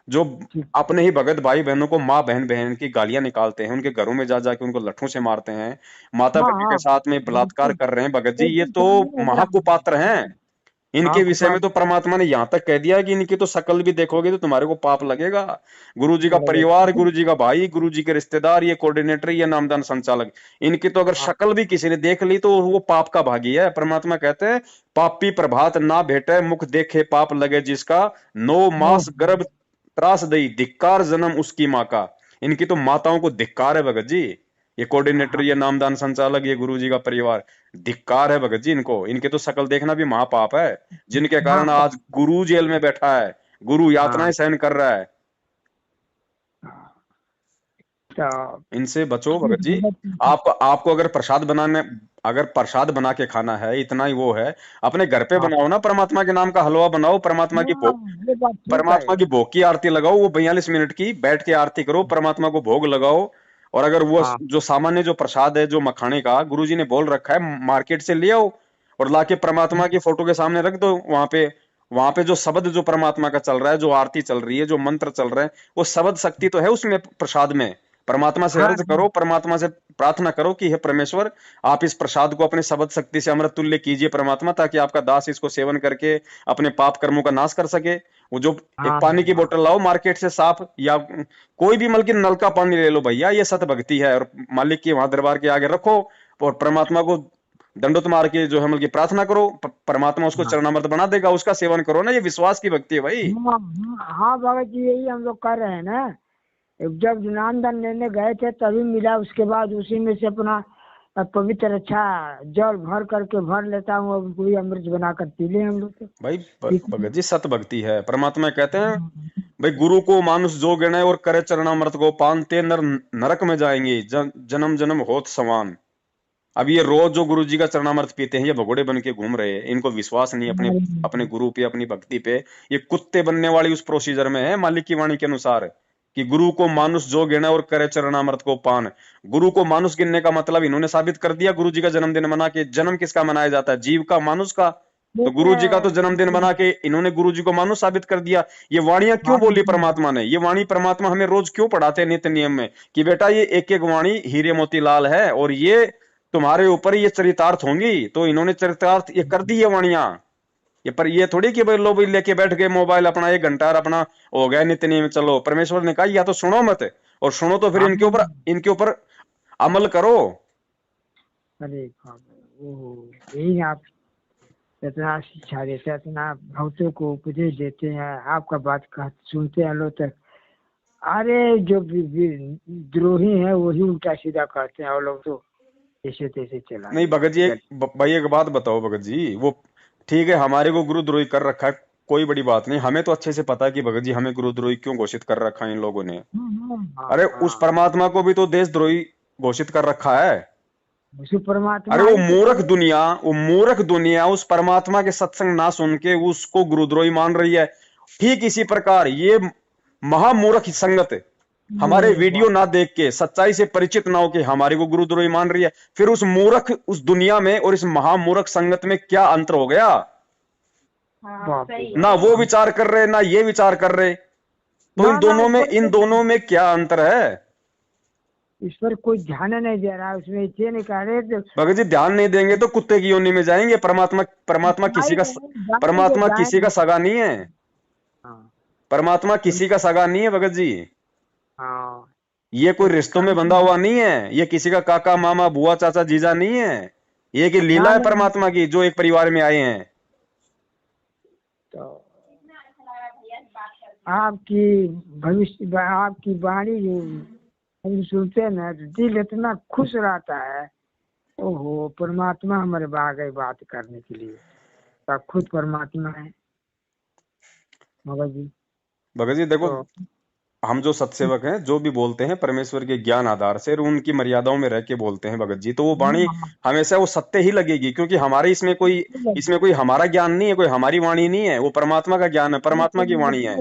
A: जो
C: ठीक।
A: अपने ही भगत भाई बहनों को, माँ बहन बहन की गालियां निकालते हैं, उनके घरों में जा जाके उनको लट्ठों से मारते हैं, माता
C: हाँ
A: बेटी के
C: हाँ
A: साथ में बलात्कार
C: बिल्कुल
A: कर रहे हैं भगत जी, ये
C: बिल्कुल
A: तो
C: सामने है मेरा।
A: महाकुपात्र हैं।
C: हाँ
A: इनके विषय में तो
C: कुपात्र
A: परमात्मा ने यहां तक कह दिया कि इनकी तो शकल भी देखोगे तो तुम्हारे को पाप लगेगा। गुरु जी का
C: लगेगा।
A: परिवार, गुरु जी का भाई, गुरु जी के रिश्तेदार, ये कोऑर्डिनेटर, ये नामदान संचालक, इनकी तो अगर
C: हाँ
A: शक्ल भी किसी ने देख ली तो वो पाप का भागी है। परमात्मा कहते हैं, पापी प्रभात ना भेटे, मुख देखे पाप लगे जिसका, 9 मास
C: नो
A: गर्भ त्रास दई, धिक्कार जन्म उसकी माँ का। इनकी तो माताओं को धिक्कार है भगत जी। ये कोऑर्डिनेटर,
C: हाँ
A: ये नामदान संचालक, ये गुरु जी का परिवार, धिक्कार है भगत जी इनको। इनके तो शकल देखना भी महापाप है, जिनके
C: हाँ
A: कारण आज गुरु जेल में बैठा है, गुरु यातनाएं
C: हाँ
A: सहन कर रहा है।
C: हाँ। तो
A: इनसे बचो भगत जी। आपको आपको अगर प्रसाद बनाने, अगर प्रसाद बना के खाना है, इतना ही वो है, अपने घर पे
C: हाँ
A: बनाओ ना, परमात्मा के नाम का हलवा बनाओ,
C: हाँ, ये बात ठीक है।
A: परमात्मा की भोग की आरती लगाओ, वो 42 मिनट की बैठ के आरती करो, परमात्मा को भोग लगाओ। और अगर वो
C: हाँ
A: जो सामान्य जो प्रसाद है, जो मखाने का गुरुजी ने बोल रखा है, मार्केट से ले आओ और लाके परमात्मा की फोटो के सामने रख दो। वहां पे जो शब्द जो परमात्मा का चल रहा है, जो आरती चल रही है, जो मंत्र चल रहे हैं, वो शब्द शक्ति तो है उसमें, प्रसाद में। परमात्मा से
C: हाँ
A: अर्ज करो, परमात्मा से प्रार्थना करो कि हे परमेश्वर, आप इस प्रसाद को अपने शब्द शक्ति से अमृत तुल्य कीजिए परमात्मा, ताकि आपका दास इसको सेवन करके अपने पाप कर्मों का नाश कर सके। वो जो एक
C: हाँ
A: पानी की
C: हाँ
A: बोतल लाओ मार्केट से साफ, या कोई भी मतलब कि नल का पानी ले लो भैया, ये सत भक्ति है। और मालिक की वहां दरबार के आगे रखो और परमात्मा को दंडोत मार के जो है मतलब कि प्रार्थना करो, परमात्मा उसको
C: हाँ
A: चरणामृत बना देगा, उसका सेवन करो ना। ये विश्वास की भक्ति है भाई।
C: हाँ हाँ भगत जी, यही हम लोग कर रहे हैं ना। जब नामदान लेने गए थे तभी मिला, उसके बाद उसी में से अपना पवित्र अच्छा जल भर करके भर लेता हूँ, अब कोई अमृत बना कर पी ले हम लोग तो।
A: भाई
C: ठीक है।
A: भगत जी सत भक्ति है। परमात्मा कहते हैं, भाई गुरु को मानुष जो गिने और करे चरणामृत को पान, ते नर नरक में जाएंगे, जन्म जन्म होत समान। अब ये रोज जो गुरु जी का चरणामृत पीते हैं, ये भगोड़े बन के घूम रहे हैं, इनको विश्वास नहीं अपने अपने गुरु पे, अपनी भक्ति पे। ये कुत्ते बनने वाली उस प्रोसीजर में है मालिक की वाणी के अनुसार, कि गुरु को मानुष जो गिने और करे चरणामृत को पान। गुरु को मानुष गिनने का मतलब इन्होंने साबित कर दिया, गुरु जी का जन्मदिन मना के। जन्म किसका मनाया जाता है? जीव का, मानुष का। तो गुरु जी का तो जन्मदिन बना के इन्होंने गुरु जी को मानुष साबित कर दिया। ये वाणियां क्यों बोली परमात्मा ने? ये वाणी परमात्मा हमें रोज क्यों पढ़ाते हैं नित्य नियम में, कि बेटा ये एक एक वाणी हीरे मोती लाल है, और ये तुम्हारे ऊपर ये चरितार्थ होंगी। तो इन्होंने चरितार्थ ये कर दी ये वाणियां। ये पर ये थोड़ी कि भाई लो भाई लेके बैठ गए मोबाइल अपना 1 घंटा और अपना हो गया नित्य नियम, चलो। परमेश्वर ने कहा या तो सुनो मत, और सुनो तो फिर इनके ऊपर अमल करो।
C: अरे बाप रे, ओह, यही आप इतना शिक्षा देते हैं, इतना भक्तों को उपदेश देते हैं, आपका बात सुनते हैं लोग तक। अरे जो द्रोही है वही उल्टा सीधा कहते हैं और लोग तो। जैसे तैसे चला
A: नहीं भगत जी, भाई एक बात बताओ भगत जी, वो ठीक है हमारे को गुरुद्रोही कर रखा है, कोई बड़ी बात नहीं, हमें तो अच्छे से पता है कि भगत जी हमें गुरुद्रोही क्यों घोषित कर रखा है इन लोगों ने।
C: हाँ
A: अरे उस
C: हाँ।
A: परमात्मा को भी तो देशद्रोही घोषित कर रखा है।
C: उसी
A: अरे
C: परमात्मा ही तो करे।
A: वो मूर्ख दुनिया उस परमात्मा के सत्संग ना सुन के उसको गुरुद्रोही मान रही है। ठीक इसी प्रकार ये महामूर्ख संगत हमारे
C: ये
A: वीडियो
C: बात।
A: ना देख के सच्चाई से परिचित ना होके हमारे को गुरुद्रोही मान रही है। फिर उस मूर्ख उस दुनिया में और इस महामूर्ख संगत में क्या अंतर हो गया?
B: हाँ
C: बाप रे
B: सही
A: ना
C: बाप।
A: वो
B: सही।
A: विचार कर रहे ना ये विचार कर रहे। तो
C: ना ना
A: इन दोनों में क्या अंतर है?
C: इस पर कोई ध्यान नहीं दे रहा है, उसमें इतने नहीं कह रहे तो
A: भगत जी ध्यान नहीं देंगे तो कुत्ते की योनि में जाएंगे। परमात्मा परमात्मा किसी का
C: जाएंगे
A: परमात्मा किसी का
C: जाएंगे।
A: सगा नहीं है।
C: हाँ
A: परमात्मा किसी का सगा नहीं है भगत जी।
C: हाँ।
A: ये कोई
C: तो
A: रिश्तों में बंधा
C: काम
A: हुआ नहीं है, ये किसी का काका मामा बुआ चाचा जीजा नहीं है। ये की लीला
C: ना
A: है
C: ना।
A: परमात्मा की जो एक परिवार में आए हैं।
C: तो आपकी भविष्य आपकी वाणी जो हम सुनते हैं ना तो दिल इतना खुश रहता है। ओहो परमात्मा हमारे आ गए बात करने के लिए। तो आप खुद परमात्मा है मगर जी।
A: भगत जी देखो,
C: तो
A: हम जो सत्सेवक हैं जो भी बोलते हैं परमेश्वर के ज्ञान आधार से और उनकी मर्यादाओं में रह के बोलते हैं भगत जी, तो वो वाणी हमेशा वो सत्य ही लगेगी, क्योंकि हमारे इसमें कोई हमारा ज्ञान नहीं है, कोई हमारी वाणी नहीं है, वो परमात्मा का ज्ञान है, परमात्मा की वाणी है।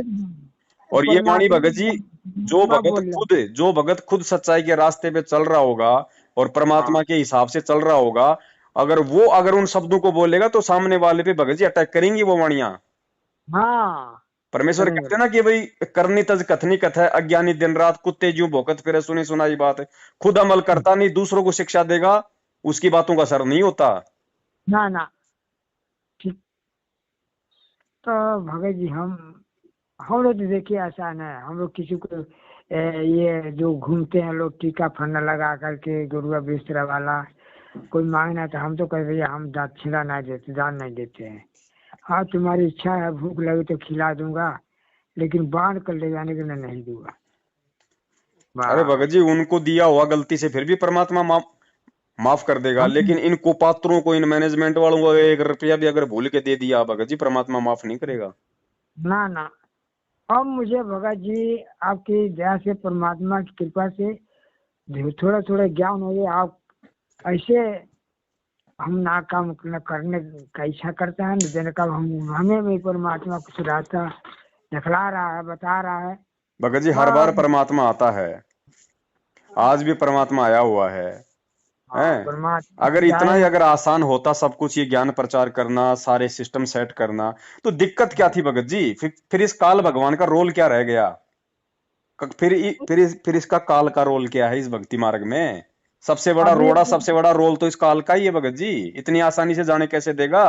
A: और ये वाणी भगत जी,
C: बोल रहे हैं।
A: जो भगत खुद सच्चाई के रास्ते पे चल रहा होगा और परमात्मा
C: हाँ
A: के हिसाब से चल रहा होगा, अगर उन शब्दों को बोलेगा तो सामने वाले पे भगत जी अटैक करेंगी वो वाणियां।
C: हाँ
A: परमेश्वर
C: करेंगे।
A: कहते हैं ना कि भाई करनी तज कथनी कथ है, अज्ञानी दिन रात कुत्ते ज्यों भौंकत फिरे, सुनी सुनाई बात है। खुद अमल करता नहीं दूसरों को शिक्षा देगा, उसकी बातों का असर नहीं होता।
C: ना ना ठीक। तो भगत जी हम लोग तो देखिए ऐसा नहीं है। हम लोग किसी को ये जो घूमते हैं लोग टीका फंडा लगा करके गुरुआ बिस्तरा वाला कोई मांगना तो हम तो कह भैया हम दक्षिणा नहीं देते दान नहीं देते हैं। हाँ तुम्हारी इच्छा है भूख लगी तो खिला दूंगा लेकिन बांध कर ले जाने के लिए नहीं दूंगा।
A: अरे
C: वाह।
A: भगत जी उनको दिया हुआ गलती से फिर भी परमात्मा माफ कर देगा,
C: हम
A: लेकिन इन कुपात्रों को इन मैनेजमेंट वालों को 1 रुपया भी अगर भूल के दे दिया भगत जी, परमात्मा माफ नहीं करेगा।
C: ना ना। अब मुझे भगत जी आपकी दया से परमात्मा की कृपा से थोड़ा थोड़ा ज्ञान हो गया। आप ऐसे हम ना काम न करने का इच्छा करता है न देने का हमें भी परमात्मा कुछ रास्ता दिखला रहा है बता रहा है।
A: भगत जी हर बार
C: बस
A: परमात्मा आता है, आज भी परमात्मा आया हुआ है।
C: हाँ
A: हैं? अगर
C: परमात्मा
A: इतना ही
C: जाए।
A: अगर आसान होता सब कुछ ये ज्ञान प्रचार करना, सारे सिस्टम सेट करना, तो दिक्कत क्या थी भगत जी? फिर इस काल भगवान का रोल क्या रह गया? फिर इसका काल का रोल क्या है इस भक्ति मार्ग में?
C: अभी
A: सबसे बड़ा रोल तो इस काल का ही है भगत जी। इतनी आसानी से जाने कैसे देगा?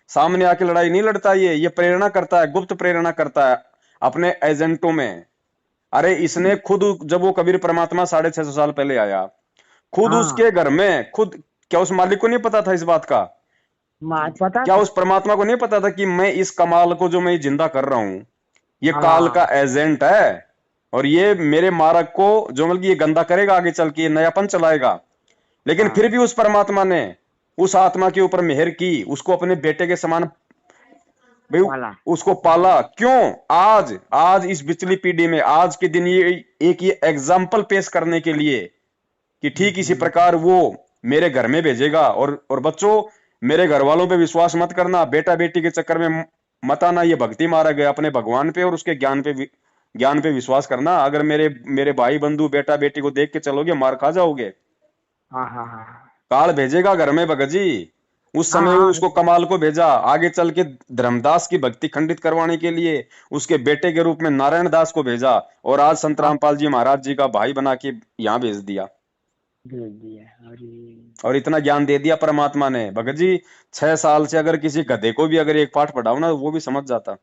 A: सामने आके लड़ाई नहीं लड़ता, ये प्रेरणा करता है, गुप्त प्रेरणा करता है अपने एजेंटों में। अरे इसने खुद, जब वो कबीर परमात्मा 650 साल पहले आया, खुद
C: हाँ
A: उसके घर में खुद, क्या उस मालिक को नहीं पता था इस बात का?
C: पता
A: क्या
C: था।
A: उस परमात्मा को नहीं पता था कि मैं इस कमाल को जो मैं जिंदा कर रहा हूं, ये काल का
C: हाँ
A: एजेंट है, और ये मेरे मार्ग को जो मतलब ये गंदा करेगा, आगे चल के ये नयापन चलाएगा। लेकिन फिर
C: हाँ
A: भी उस परमात्मा ने उस आत्मा के ऊपर मेहर की, उसको अपने बेटे के समान भाई
C: वाला।
A: उसको पाला। क्यों? आज आज इस पिछली पीढ़ी में आज के दिन ये एग्जाम्पल पेश करने के लिए कि ठीक इसी प्रकार वो मेरे घर में भेजेगा। और बच्चों, मेरे घर वालों पे विश्वास मत करना, बेटा बेटी के चक्कर में मत आना, ये भक्ति मार्ग है। अपने भगवान पे और उसके ज्ञान पे विश्वास करना। अगर मेरे मेरे भाई बंधु बेटा बेटी को देख के चलोगे मार खा जाओगे।
C: हाँ हाँ हाँ
A: काल भेजेगा घर में भगत जी। उस
C: हाँ
A: समय
C: हाँ
A: उसको कमाल को भेजा आगे चल के धर्मदास की भक्ति खंडित करवाने के लिए, उसके बेटे के रूप में नारायण दास को भेजा, और आज संत
C: हाँ
A: रामपाल जी महाराज जी का भाई बना के यहाँ भेज दिया।
C: भेज दिया। अरे
A: और इतना ज्ञान दे दिया परमात्मा ने भगत जी। 6 साल से अगर किसी गधे को भी अगर एक पाठ पढ़ाओ ना, वो भी समझ जाता।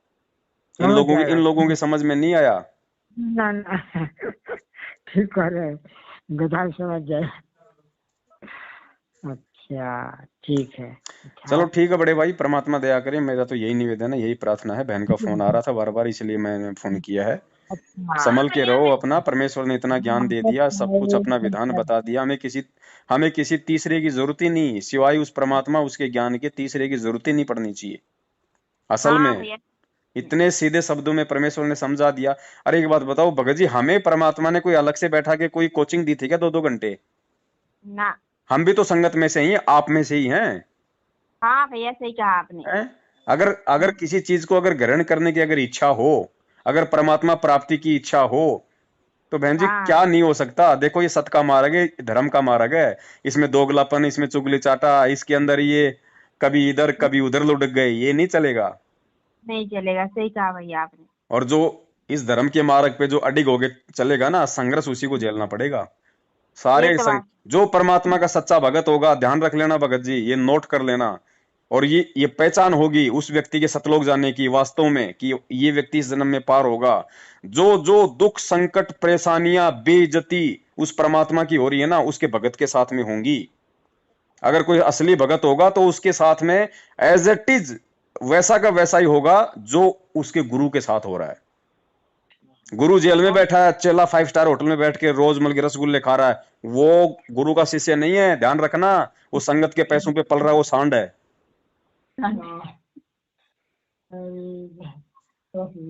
C: समझ जाएगा।
A: इन लोगों की समझ में नहीं आया।
C: ना ना ठीक कह रहे हैं, गधा समझ जाए। अच्छा ठीक है।
A: चलो
C: अच्छा
A: ठीक है बड़े भाई, परमात्मा दया करे। मेरा तो यही निवेदन है, यही प्रार्थना है। बहन का फोन आ रहा था बार बार, इसलिए मैंने फोन किया है।
C: अच्छा।
A: संभल के रहो अपना। परमेश्वर ने इतना ज्ञान दे दिया, सब कुछ अपना विधान बता दिया। हमें किसी तीसरे की जरूरत ही नहीं, सिवाय उस परमात्मा उसके ज्ञान के तीसरे की जरूरत ही नहीं पड़नी चाहिए असल
B: हाँ
A: में।
B: भैया।
A: इतने सीधे शब्दों में परमेश्वर ने समझा दिया। अरे एक बात बताओ भगत जी, हमें परमात्मा ने कोई अलग से बैठा के कोई कोचिंग दी थी क्या 2-2 घंटे?
B: ना।
A: हम भी तो संगत में से ही हैं, आप में से ही हैं।
B: हाँ भैया सही कहा आपने।
A: हैं? अगर अगर किसी चीज को अगर ग्रहण करने की अगर इच्छा हो, अगर परमात्मा प्राप्ति की इच्छा हो, तो बहन जी
B: हाँ।
A: क्या नहीं हो सकता। देखो ये सत का मार्ग है, धर्म का मार्ग है। इसमें दोगलापन, इसमें चुगली चाटा, इसके अंदर ये कभी इधर कभी उधर लुढ़क गए, ये नहीं चलेगा।
B: नहीं चलेगा, सही कहा भैया आपने।
A: और जो इस धर्म के मार्ग पे जो अडिग होके चलेगा ना, संघर्ष उसी को झेलना पड़ेगा।
B: ये
A: सारे
B: तो बात।
A: जो परमात्मा का सच्चा भगत होगा, ध्यान रख लेना भगत जी, ये नोट कर लेना। और ये पहचान होगी उस व्यक्ति के सतलोक जाने की वास्तव में, कि ये व्यक्ति इस जन्म में पार होगा। जो जो दुख संकट परेशानियां बेइज्जती उस परमात्मा की हो रही है ना, उसके भगत के साथ में होंगी। अगर कोई असली भगत होगा तो उसके साथ में एज इट इज वैसा का वैसा ही होगा जो उसके गुरु के साथ हो रहा है। गुरु जेल में बैठा है, चेला 5 स्टार होटल में बैठ के रोज मल के रसगुल्ले खा रहा है, वो गुरु का शिष्य नहीं है, ध्यान रखना। वो संगत के पैसों पे पल रहा है, वो सांड है।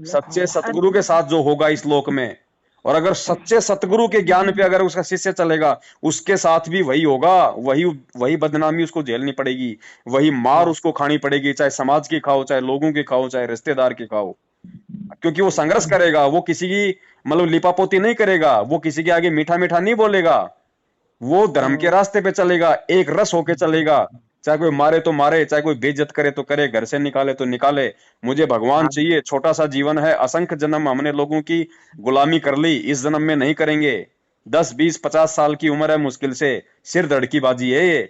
A: सच्चे सतगुरु के साथ जो होगा इस लोक में, और अगर सच्चे सतगुरु के ज्ञान पे अगर उसका शिष्य चलेगा, उसके साथ भी वही होगा। वही वही बदनामी उसको झेलनी पड़ेगी, वही मार उसको खानी पड़ेगी, चाहे समाज की खाओ, चाहे लोगों की खाओ, चाहे रिश्तेदार की खाओ। क्योंकि वो संघर्ष करेगा, वो किसी की मतलब लिपापोती नहीं करेगा, वो किसी के आगे मीठा मीठा नहीं बोलेगा। वो धर्म के रास्ते पे चलेगा, एक रस होके चलेगा। चाहे कोई मारे तो मारे, चाहे कोई बेइज्जत करे तो करे, घर से निकाले तो निकाले, मुझे भगवान चाहिए। छोटा सा जीवन है, असंख्य जन्म हमने लोगों की गुलामी कर ली, इस जन्म में नहीं करेंगे। 10 20 50 साल की उम्र है मुश्किल से, सिर धड़ की बाजी है ये।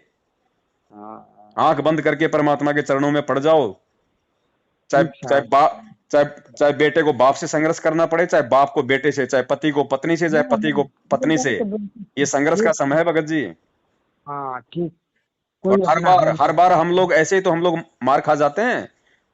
A: आंख बंद करके परमात्मा के चरणों में पड़ जाओ। चाहे चाहे बाप चाहे चाहे बेटे को बाप से संघर्ष करना पड़े, चाहे बाप को बेटे से, चाहे पति को पत्नी से, चाहे पति को पत्नी से। ये संघर्ष का समय है भगत जी।
C: हाँ ठीक।
A: और
C: कोई अपना है
A: हर बार हम लोग ऐसे ही तो हम लोग मार खा जाते हैं।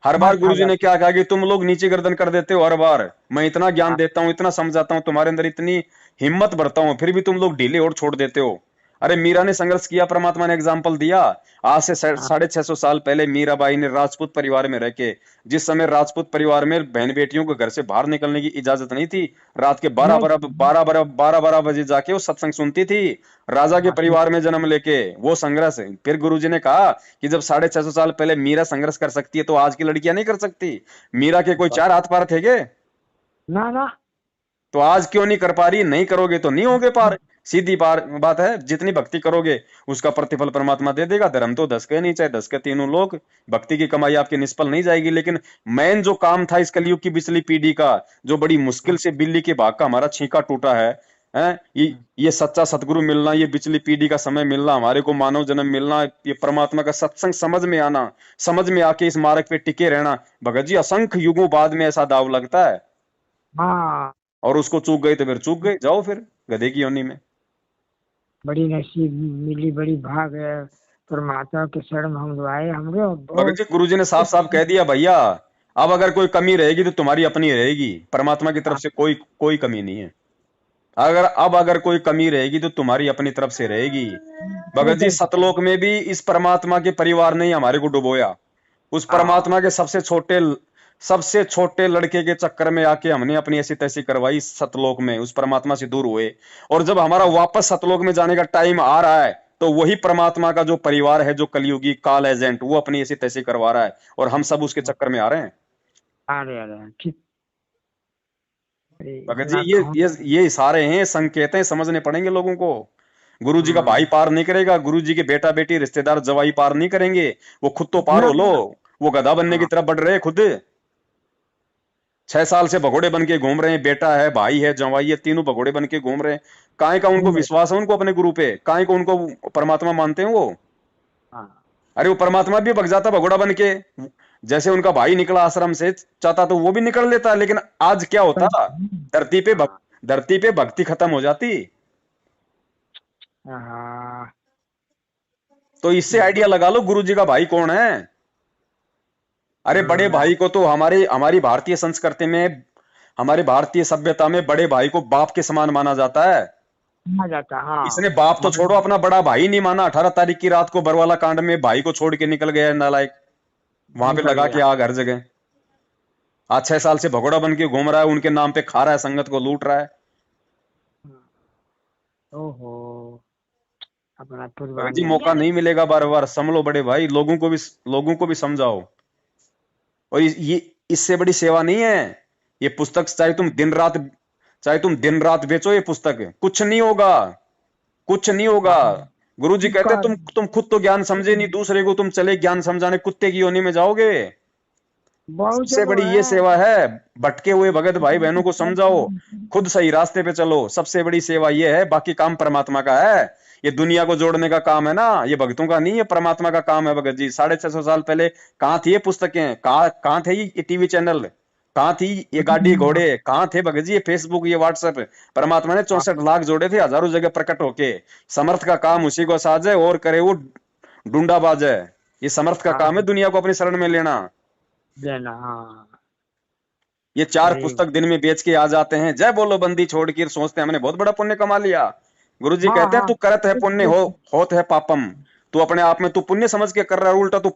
A: हर बार
C: मार खा
A: गुरुजी ने
C: जाते।
A: क्या कहा कि तुम लोग नीचे गर्दन कर देते हो। हर बार मैं इतना ज्ञान देता हूँ, इतना समझाता हूँ, तुम्हारे अंदर इतनी हिम्मत भरता हूँ, फिर भी तुम लोग ढीले और छोड़ देते हो। अरे मीरा ने संघर्ष किया, परमात्मा ने एग्जाम्पल दिया। आज से 650 साल पहले मीराबाई ने राजपूत परिवार में रह के, जिस समय राजपूत परिवार में बहन बेटियों को घर से बाहर निकलने की इजाजत नहीं थी, रात के
C: नहीं।
A: 12 बजे जाके वो सत्संग सुनती थी, राजा के
C: हाँ ठीक।
A: परिवार में जन्म लेके। वो संघर्ष, फिर गुरुजी ने कहा कि जब 650 साल पहले मीरा संघर्ष कर सकती है, तो आज की लड़कियां नहीं कर सकती? मीरा के कोई 4 हाथ पार थे क्या?
C: ना ना।
A: तो आज क्यों नहीं कर पा रही? नहीं करोगे तो नहीं होगे पार, सीधी पार बात है। जितनी भक्ति करोगे उसका प्रतिफल परमात्मा दे देगा। धर्म तो 10 के नहीं, चाहे 10 के तीनों लोग, भक्ति की कमाई आपकी निष्फल नहीं जाएगी। लेकिन मेन जो काम था इस कलयुग की बिचली पीढ़ी का, जो बड़ी मुश्किल से बिल्ली के भाग का हमारा छींका टूटा है, हैं? ये सच्चा सतगुरु मिलना, ये बिचली पीढ़ी का समय मिलना, हमारे को मानव जन्म मिलना, ये परमात्मा का सत्संग समझ में आना, समझ में आके इस मार्ग पे टिके रहना, भगत जी असंख्य युगों बाद में ऐसा दाव लगता है।
C: हाँ।
A: और उसको चूक गई तो फिर चूक गई, जाओ फिर गधे की योनि में।
C: बड़ी नसीब मिली, बड़ी भाग है। परमात्मा के शरण में हम लोग आए, हम लोग
A: भगत
C: बहुत।
A: जी गुरुजी ने साफ साफ कह दिया, भैया अब अगर कोई कमी रहेगी तो तुम्हारी अपनी रहेगी, परमात्मा की तरफ से कोई कोई कमी नहीं है। अगर कोई कमी रहेगी तो तुम्हारी अपनी तरफ से रहेगी। भगत जी सतलोक में भी इस परमात्मा के परिवार ने ही हमारे को डुबोया। उस परमात्मा के सबसे छोटे लड़के के चक्कर में आके हमने अपनी ऐसी तैसी करवाई सतलोक में, उस परमात्मा से दूर हुए। और जब हमारा वापस सतलोक में जाने का टाइम आ रहा है, तो वही परमात्मा का जो परिवार है, जो कलयुगी काल एजेंट, वो अपनी ऐसी तैसी करवा रहा है, और हम सब उसके चक्कर में आ रहे हैं।
C: आ रहे ठीक। अरे
A: भगत जी
C: इतना
A: ये
C: कौन।
A: ये ये इशारे हैं, संकेत हैं, समझने पड़ेंगे लोगों को। गुरु जी का
C: हाँ।
A: भाई पार नहीं करेगा, गुरु जी के बेटा बेटी रिश्तेदार जवाई पार नहीं करेंगे। वो खुद तो पार
C: ना
A: हो लो।
C: ना।
A: वो गधा बनने की
C: हाँ।
A: तरफ बढ़ रहे हैं खुद। 6 साल से भगोड़े बन के घूम रहे हैं, बेटा है, भाई है, जवाई है, तीनों भगोड़े बन के घूम रहे हैं। काहे का उनको विश्वास है उनको अपने गुरु पे? काहे को उनको परमात्मा मानते हैं वो?
C: हाँ।
A: अरे वो परमात्मा भी भग जाता भगोड़ा बन के। जैसे उनका भाई निकला आश्रम से, चाहता तो वो भी निकल लेता, लेकिन आज क्या होता, धरती पे
C: हाँ।
A: धरती पे भक्ति खत्म हो जाती।
C: हाँ।
A: तो इससे आइडिया लगा लो गुरु जी का भाई कौन है। अरे बड़े भाई को तो हमारी भारतीय संस्कृति में हमारी भारतीय सभ्यता में बड़े भाई को बाप के समान माना जाता है।
C: आ जाता, हाँ।
A: इसने बाप तो छोड़ो,
C: मगर
A: अपना बड़ा भाई नहीं माना। 18 तारीख की रात को बरवाला कांड में भाई को छोड़ के निकल गया है नालायक, वहां पे
C: निकल
A: लगा के
C: गया।
A: आग हर जगह। आज 6 साल से भगोड़ा बन के घूम रहा है, उनके नाम पे खा रहा है, संगत को लूट रहा है।
C: ओहो, अपना
A: भगत जी
C: कुर्बानी।
A: मौका नहीं मिलेगा बार बार, संभलो बड़े भाई, लोगों को भी समझाओ। और ये इससे बड़ी सेवा नहीं है ये पुस्तक। चाहे तुम दिन रात बेचो ये पुस्तक, कुछ नहीं होगा, कुछ नहीं होगा।
C: हाँ,
A: गुरु जी
C: ठीक
A: कहते
C: कह
A: तुम खुद तो ज्ञान समझे नहीं, दूसरे को तुम चले ज्ञान समझाने, कुत्ते की योनि में जाओगे।
C: बहुत
A: सबसे
C: जगह
A: बड़ी ये
C: है।
A: सेवा है, भटके हुए भगत भाई बहनों को समझाओ, खुद सही रास्ते पे चलो। सबसे बड़ी सेवा ये है, बाकी काम परमात्मा का है। ये दुनिया को जोड़ने का काम है ना, ये भक्तों का नहीं है, परमात्मा का काम है। भगत जी 650 साल पहले कहाँ थी ये पुस्तकें, कहाँ थे ये टीवी चैनल, कहाँ थी ये गाड़ी घोड़े, कहाँ थे भगत जी ये फेसबुक ये व्हाट्सएप। परमात्मा ने 64 लाख जोड़े थे, हजारों जगह प्रकट होके। समर्थ का काम उसी को साजे और करे वो ढूंढाबाज है। ये समर्थ का काम है
C: हाँ,
A: दुनिया को अपनी शरण में लेना।
C: देना, हाँ।
A: ये 4
C: सही।
A: पुस्तक दिन में बेच के आ जाते हैं, जय बोलो बंदी छोड़ के, सोचते हैं हमने बहुत बड़ा पुण्य कमा लिया। गुरु जी
C: हाँ,
A: कहते हैं
C: हाँ।
A: तू करत है पुण्य, होत है पापम। तू अपने आप में तू पुण्य समझ के कर रहा है, उल्टा तू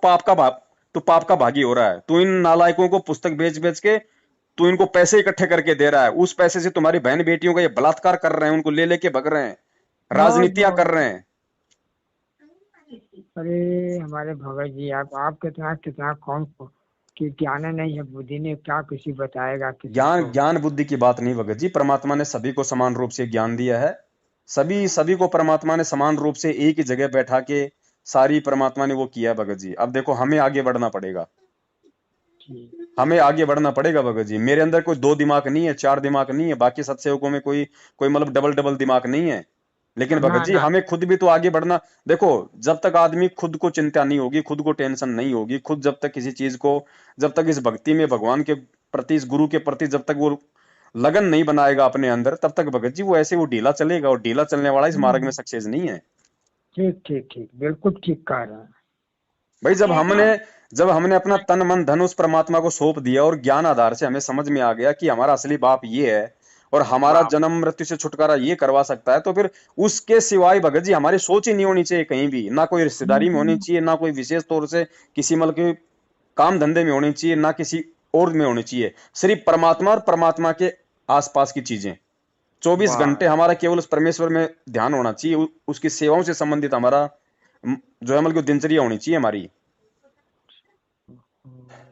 A: पाप का भागी हो रहा है। तू इन नालायकों को पुस्तक बेच बेच के तू इनको पैसे इकट्ठे करके दे रहा है। उस पैसे से तुम्हारी बहन बेटियों का ये बलात्कार कर रहे हैं, उनको ले लेके भग रहे हैं,
C: बहुत
A: राजनीतियां कर
C: बहुत।
A: रहे हैं।
C: अरे हमारे भगत जी, आप कितना कितना कौन कि ज्ञान नहीं है, बुद्धि नहीं, क्या किसी बताएगा किसी
A: ज्ञान
C: को।
A: ज्ञान बुद्धि की बात नहीं भगत जी, परमात्मा ने सभी को समान रूप से ज्ञान दिया है। सभी सभी को परमात्मा ने समान रूप से एक ही जगह बैठा के सारी परमात्मा ने वो किया है भगत जी। अब देखो हमें आगे बढ़ना पड़ेगा,
C: ठीक।
A: हमें आगे बढ़ना पड़ेगा भगत जी। मेरे अंदर कोई 2 दिमाग नहीं है, 4 दिमाग नहीं है, बाकी सत्सेवकों में कोई कोई मतलब डबल डबल दिमाग नहीं है। लेकिन भगत
C: ना
A: जी
C: ना।
A: हमें खुद भी तो आगे बढ़ना। देखो, जब तक आदमी खुद को चिंता नहीं होगी, खुद को टेंशन नहीं होगी, खुद जब तक किसी चीज को, जब तक इस भक्ति में भगवान के प्रति, इस गुरु के प्रति जब तक वो लगन नहीं बनाएगा अपने अंदर, तब तक भगत जी वो ऐसे वो ढीला चलेगा, और ढीला चलने वाला इस मार्ग में सक्सेस नहीं है।
C: ठीक ठीक ठीक, बिल्कुल ठीक कह रहे हैं।
A: भाई
B: कहते हैं
A: जब हमने अपना तन मन धन उस परमात्मा को सौंप दिया, और ज्ञान आधार से हमें समझ में आ गया कि हमारा असली बाप ये है, और हमारा
C: बाप।
A: जन्म मृत्यु से छुटकारा ये करवा सकता है, तो फिर उसके सिवाय भगत जी हमारी सोच ही नहीं होनी चाहिए कहीं भी। ना कोई रिश्तेदारी में होनी चाहिए, ना कोई विशेष तौर से किसी मतलब के काम धंधे में होनी चाहिए, ना किसी और में होनी चाहिए। सिर्फ परमात्मा और परमात्मा के आसपास की चीजें, 24 घंटे
C: वाह।
A: हमारा केवल उस परमेश्वर में ध्यान होना चाहिए। उसकी सेवाओं से संबंधित हमारा जो है मतलब कि दिनचर्या होनी चाहिए हमारी।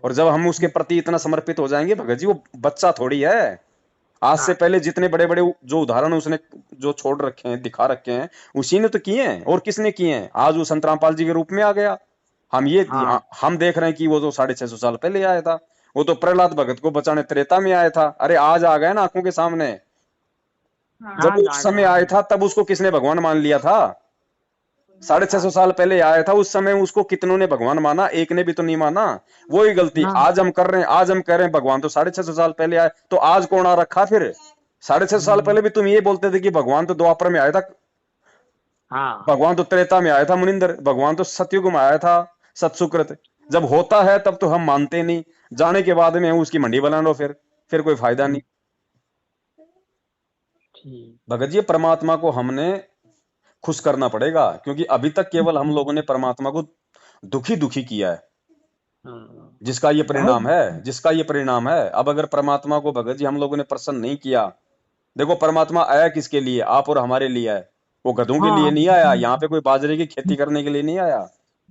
A: और जब हम उसके प्रति इतना समर्पित हो जाएंगे भगत जी, वो बच्चा थोड़ी है। आज से
C: हाँ,
A: पहले जितने बड़े बड़े जो उदाहरण उसने जो छोड़ रखे हैं, दिखा रखे हैं, उसी ने तो किए हैं। और किसने किए हैं? आज वो संत रामपाल जी के रूप में आ गया।
C: हाँ,
A: हम देख रहे हैं कि वो तो 650 साल पहले आया था। वो तो प्रहलाद भगत को बचाने त्रेता में आया था। अरे आज आ गया ना आंखों के सामने। जब
C: आज
A: उस
C: आ
A: समय
C: गया।
A: आया था तब उसको किसने भगवान मान लिया था? 650 साल पहले आया था, उस समय उसको कितनों ने भगवान माना? एक ने भी तो नहीं माना। वही गलती
C: ना।
A: आज हम कर रहे हैं। आज हम कह रहे हैं भगवान तो 650 साल पहले आए, तो आज कौन आ रखा फिर? 650 साल
C: हम्म,
A: पहले भी तुम ये बोलते थे कि भगवान तो द्वापर में आया था,
C: हाँ,
A: भगवान तो त्रेता में आया था मुनिंदर, भगवान तो सतयुग में आया था सतसुकृत। जब होता है तब तो हम मानते नहीं, जाने के बाद में उसकी मंडी बना लो, फिर कोई फायदा नहीं।
C: ठीक।
A: भगत जी परमात्मा को हमने खुश करना पड़ेगा, क्योंकि अभी तक केवल हम लोगों ने परमात्मा को दुखी दुखी किया है।
C: हाँ,
A: जिसका ये परिणाम है। अब अगर परमात्मा को भगत जी हम लोगों ने प्रसन्न नहीं किया, देखो परमात्मा आया किसके लिए? आप और हमारे लिए आया। वो गधों के लिए
C: हाँ,
A: नहीं आया, यहाँ पे कोई बाजरे की खेती करने के लिए नहीं आया।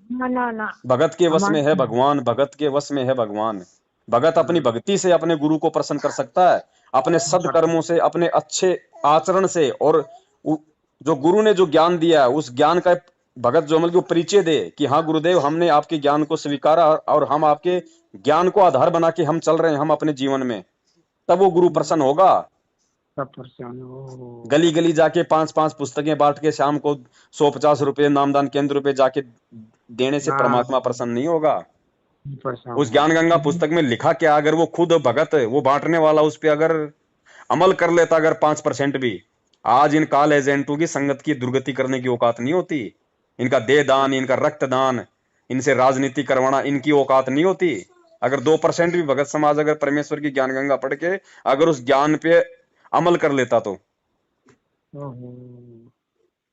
C: ना ना ना।
A: भगत के वश में है
C: हमारे।
A: भगवान, भगत के वश में है भगवान। भगत अपनी
C: हम्म,
A: भक्ति से अपने गुरु को प्रसन्न कर सकता है, अपने सदकर्मों से, अपने अच्छे आचरण से। और जो गुरु ने जो ज्ञान दिया है, उस ज्ञान का भगत जो मतलब परिचय दे कि हाँ गुरुदेव, हमने आपके ज्ञान को स्वीकारा और हम आपके ज्ञान को आधार बना के हम चल रहे हैं हम अपने जीवन में, तब वो गुरु प्रसन्न होगा।
C: सब परेशान हो।
A: गली गली जाके 5-5 पुस्तकें बांट के शाम को 150 रुपए नामदान केंद्र पे जाके देने से
C: हाँ,
A: परमात्मा प्रसन्न नहीं होगा।
C: परेशान
A: उस
C: हो।
A: ज्ञान गंगा पुस्तक में लिखा क्या? अगर वो खुद भगत, वो बांटने वाला, उस पे अगर अमल कर लेता अगर 5% भी, आज इन काल एजेंटों की संगत की दुर्गति करने की औकात नहीं होती। इनका देह दान, इनका रक्त दान, इनसे राजनीति करवाना इनकी औकात नहीं होती। अगर 2% भी भगत समाज अगर परमेश्वर की ज्ञान गंगा पढ़ के अगर उस ज्ञान पे अमल कर लेता तो।
C: ओहो,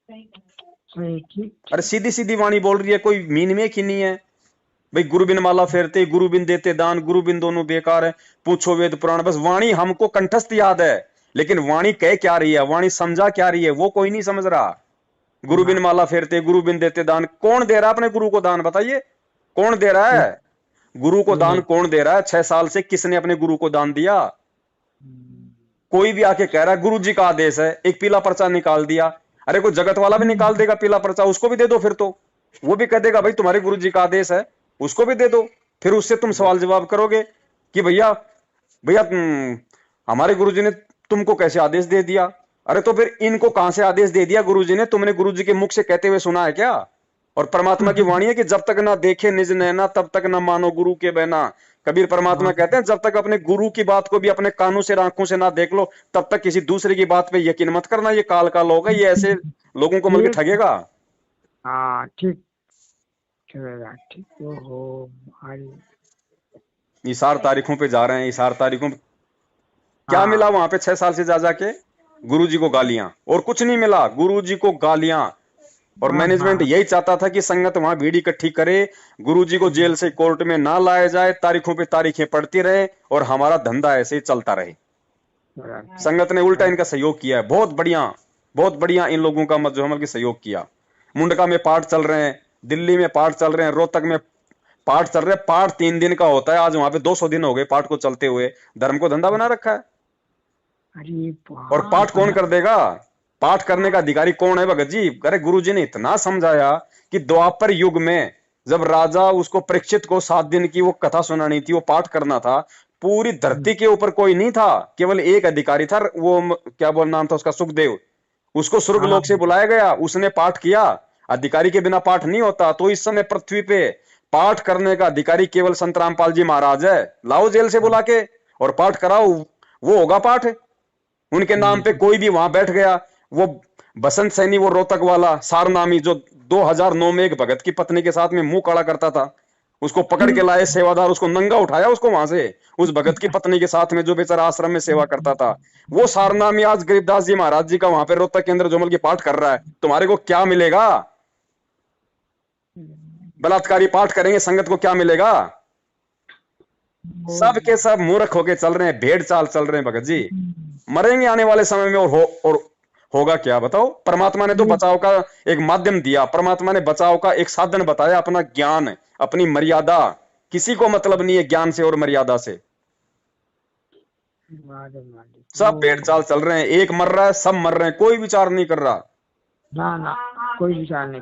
C: सही, ठीक।
A: अरे सीधी सीधी वाणी बोल रही है, कोई मीन में की नहीं है भाई। गुरु बिन माला फेरते, गुरु बिन देते दान, गुरु बिन दोनों बेकार है, पूछो वेद पुराण। बस वाणी हमको कंठस्थ याद है, लेकिन वाणी कह क्या रही है, वाणी समझा क्या रही है, वो कोई नहीं समझ रहा। गुरु बिन माला फेरते, गुरु बिन देते दान। कौन दे रहा है अपने गुरु को दान, बताइए कौन दे रहा है? गुरु को दान कौन दे रहा है? 6 साल से किसने अपने गुरु को दान दिया? कोई भी आके कह रहा है गुरु जी का आदेश है, एक पीला पर्चा निकाल दिया। अरे कोई जगत वाला भी निकाल देगा पीला पर्चा, उसको भी दे दो फिर तो। वो भी कह देगा भाई तुम्हारे गुरु जी का आदेश है, उसको भी दे दो। फिर उससे तुम सवाल जवाब करोगे कि भैया भैया हमारे गुरु जी ने तुमको कैसे आदेश दे दिया? अरे तो फिर इनको कहां से आदेश दे दिया गुरु जी ने? तुमने गुरु जी के मुख से कहते हुए सुना है क्या? और परमात्मा की वाणी है कि जब तक ना देखे निज नैना तब तक ना मानो गुरु के बहना। कबीर परमात्मा कहते हैं जब तक अपने गुरु की बात को भी अपने कानों से आंखों से ना देख लो तब तक किसी दूसरे की बात पे यकीन मत करना। ये काल का लोग है, ये ऐसे लोगों को मिलकर ठगेगा।
C: हाँ ठीक, चलेगा, ठीक। ओहो भाई,
A: इशार तारीखों पे जा रहे हैं, इशार तारीखों पे क्या मिला वहां पे 6 साल से जा जाके? गुरु जी को गालियां और कुछ नहीं मिला, गुरु जी को गालियां। और मैनेजमेंट यही चाहता था कि संगत वहां भीड़ इकट्ठी करे, गुरुजी को जेल से कोर्ट में ना लाया जाए, तारीखों पे तारीखें पड़ती रहे और हमारा धंधा ऐसे ही चलता रहे। संगत ने उल्टा इनका सहयोग किया है। बहुत बढ़िया इन लोगों का जो हमल की सहयोग किया। मुंडका में पाठ चल रहे हैं, दिल्ली में पाठ चल रहे हैं, रोहतक में पाठ चल रहे हैं। पाठ 3 दिन का होता है, आज वहां पे 200 दिन हो गए पाठ को चलते हुए। धर्म को धंधा बना रखा है। और पाठ कौन कर देगा? पाठ करने का अधिकारी कौन है भगत जी? अरे गुरुजी ने इतना समझाया कि द्वापर युग में जब राजा उसको परीक्षित को 7 दिन की वो कथा सुनानी थी, वो पाठ करना था, पूरी धरती के ऊपर कोई नहीं था, केवल एक अधिकारी था, वो क्या बोल नाम था उसका, सुखदेव। उसको स्वर्गलोक से बुलाया गया, उसने पाठ किया। अधिकारी के बिना पाठ नहीं होता। तो इस समय पृथ्वी पे पाठ करने का अधिकारी केवल संत रामपाल जी महाराज है। लाओ जेल से बुला के और पाठ कराओ, वो होगा पाठ। उनके नाम पे कोई भी वहां बैठ गया। वो बसंत सैनी, वो रोहतक वाला सारनामी जो 2009 में एक भगत की पत्नी के साथ में मुंह काला करता था, उसको पकड़ के लाए सेवादार, उसको नंगा उठाया उसको वहां से, उस भगत की पत्नी के साथ में जो बेचारा आश्रम में सेवा करता था। वो सारनामी आज गरीबदास जी महाराज जी का वहां पे रोहतक के अंदर जोमल की पाठ कर रहा है। तुम्हारे को क्या मिलेगा? बलात्कारी पाठ करेंगे, संगत को क्या मिलेगा? सब के सब मूर्ख होके चल रहे हैं, भेड़ चाल चल रहे हैं भगत जी। मरेंगे आने वाले समय में और होगा क्या बताओ? परमात्मा ने तो बचाव का एक माध्यम दिया, परमात्मा ने बचाव का एक साधन बताया, अपना ज्ञान, अपनी मर्यादा। किसी को मतलब नहीं है ज्ञान से और मर्यादा से। सब भेड़ चाल चल रहे हैं, एक मर रहा है, सब मर रहे हैं, कोई विचार नहीं कर रहा।
C: ना कोई विचार नहीं।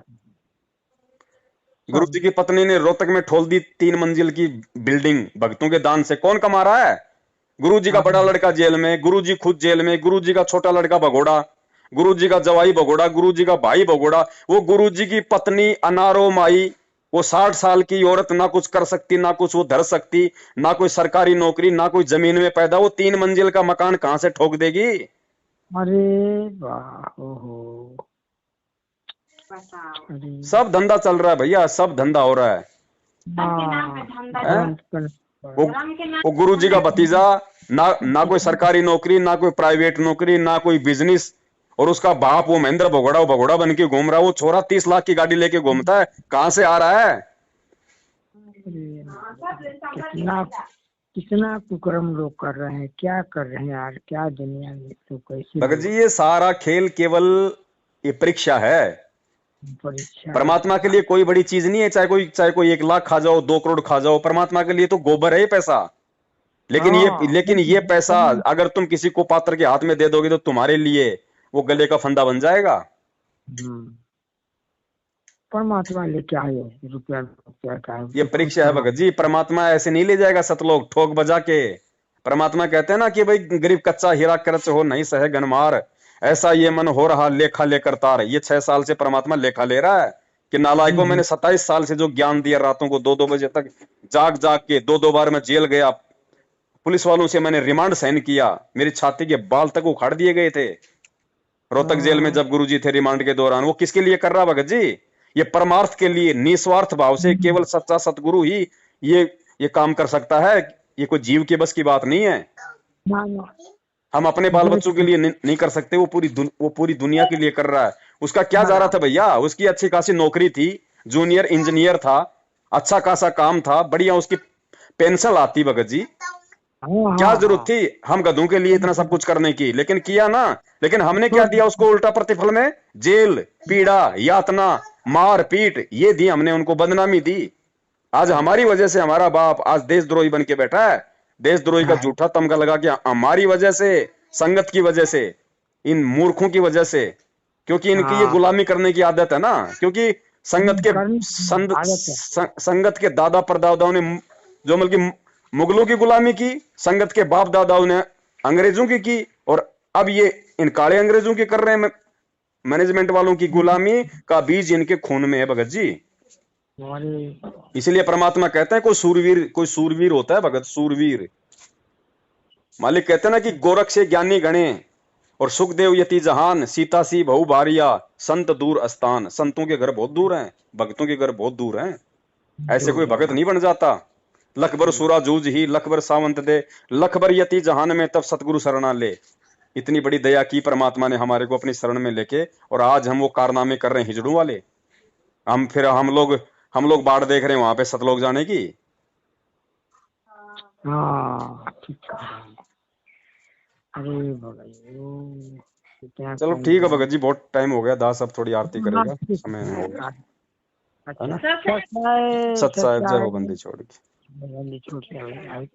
A: गुरु जी की पत्नी ने रोहतक में ठोल दी 3 मंजिल की बिल्डिंग भक्तों के दान से। कौन कमा रहा है? गुरु जी का बड़ा लड़का जेल में, गुरु जी खुद जेल में, गुरु जी का छोटा लड़का भगोड़ा, गुरु जी का जवाई भगोड़ा, गुरु जी का भाई भगोड़ा। वो गुरु जी की पत्नी अनारो माई, वो 60 साल की औरत, ना कुछ कर सकती, ना कुछ वो धर सकती, ना कोई सरकारी नौकरी, ना कोई जमीन में पैदा। वो 3 मंजिल का मकान कहां से ठोक देगी?
C: अरे वाह, ओहो,
A: सब धंधा चल रहा है भैया, सब धंधा हो रहा है। वो गुरु जी का भतीजा, ना कोई सरकारी नौकरी, ना कोई प्राइवेट नौकरी, ना कोई बिजनेस, और उसका बाप वो महेंद्र भगोड़ा, वो भगोड़ा बन के घूम रहा है। वो छोरा 30 लाख की गाड़ी लेके घूमता है, कहां से आ रहा है?
C: कितना कुकर्म लोग कर रहे हैं, क्या कर रहे हैं यार, क्या दुनिया में तो कैसे।
A: भगत जी ये सारा खेल केवल ये परीक्षा है। परमात्मा के लिए कोई बड़ी चीज नहीं है, चाहे कोई 1 लाख खा जाओ, 2 करोड़ खा जाओ, परमात्मा के लिए तो गोबर है पैसा। लेकिन ये पैसा अगर तुम किसी को पात्र के हाथ में दे दोगे तो तुम्हारे लिए वो गले का फंदा बन जाएगा।
C: परमात्मा ले क्या है रुपया का?
A: ये परीक्षा है भगत जी। परमात्मा ऐसे नहीं ले जाएगा सतलोक ठोक बजा के। परमात्मा कहते हैं ना कि भाई गरीब कच्चा हीरा करच हो नहीं सहे गनमार, ऐसा ये मन हो रहा लेखा लेकर तार। ये 6 साल से परमात्मा लेखा ले रहा है कि नालायकों, मैंने 27 साल से जो ज्ञान दिया, रातों को 2-2 बजे तक जाग के 2-2 बार मैं जेल गया, पुलिस वालों से मैंने रिमांड सहन किया, मेरी छाती के बाल तक उखाड़ दिए गए थे रोहतक जेल में जब गुरुजी थे रिमांड के दौरान। वो किसके लिए कर रहा भगत जी? ये परमार्थ के लिए, निस्वार्थ भाव से। केवल सच्चा सतगुरु ही ये ये काम कर सकता है? ये कोई जीव के बस की बात नहीं है।
C: ना ना
A: हम अपने बाल बच्चों के लिए नहीं कर सकते, वो पूरी दुनिया के लिए कर रहा है। उसका क्या जा रहा था भैया? उसकी अच्छी खासी नौकरी थी, जूनियर इंजीनियर था, अच्छा खासा काम था, बढ़िया उसकी पेंशन आती भगत जी।
C: हाँ
A: क्या
C: हाँ
A: जरूरत
C: हाँ
A: थी हम गधों के लिए इतना सब कुछ करने की? लेकिन किया ना। लेकिन हमने क्या दिया उसको उल्टा प्रतिफल में? जेल, पीड़ा, यातना, मार पीट, ये दी हमने उनको, बदनामी दी। आज हमारी वजह से हमारा बाप आज देशद्रोही बन के बैठा है। देशद्रोही का
C: हाँ
A: झूठा तमगा लगा के, हमारी वजह से, संगत की वजह से, इन मूर्खों की वजह से। क्योंकि इनकी ये
C: हाँ
A: गुलामी करने की आदत है ना। क्योंकि
C: आदत है।
A: संगत के दादा परदादाओं ने जो बल्कि मुगलों की गुलामी की, संगत के बाप दादाओं ने अंग्रेजों की, और अब ये इन काले अंग्रेजों की कर रहे हैं। मैनेजमेंट वालों की गुलामी का बीज इनके खून में है भगत जी।
C: अरे
A: इसलिए परमात्मा कहते हैं कोई सूरवीर होता है भगत, सूरवीर। मालिक कहते हैं ना कि गोरख से ज्ञानी गणे, और सुखदेव यति जहान, सीता सी बहु भारिया, संत दूर अस्थान। संतों के घर बहुत दूर हैं, भक्तों के घर बहुत दूर हैं। ऐसे कोई भगत नहीं बन जाता। लखबर सूरा जूझ ही, लखबर सावंत दे, लखबर यति जहान में, तब सतगुरु शरणा ले। इतनी बड़ी दया की परमात्मा ने हमारे को अपनी शरण में लेके, और आज हम वो कारनामे कर रहे हैं हिजड़ों वाले। हम लोग बाढ़ देख रहे हैं वहां पे सतलोक जाने की।
C: हाँ ठीक कह रहे हैं। अरे भगवान कितना
A: चलो
C: कम
A: ठीक है
C: दिया।
A: भगत जी, बहुत टाइम हो गया। दास अब थोड़ी आरती
C: हाँ,
A: करेगा,
C: ठीक
A: समय
C: है।
A: हो गया है
C: अच्छा
A: ना।
C: सच्चाई
A: सत साहेब जय हो
C: सच्चाई
A: बंदी छोड़ के।
C: बंदी छूट गई।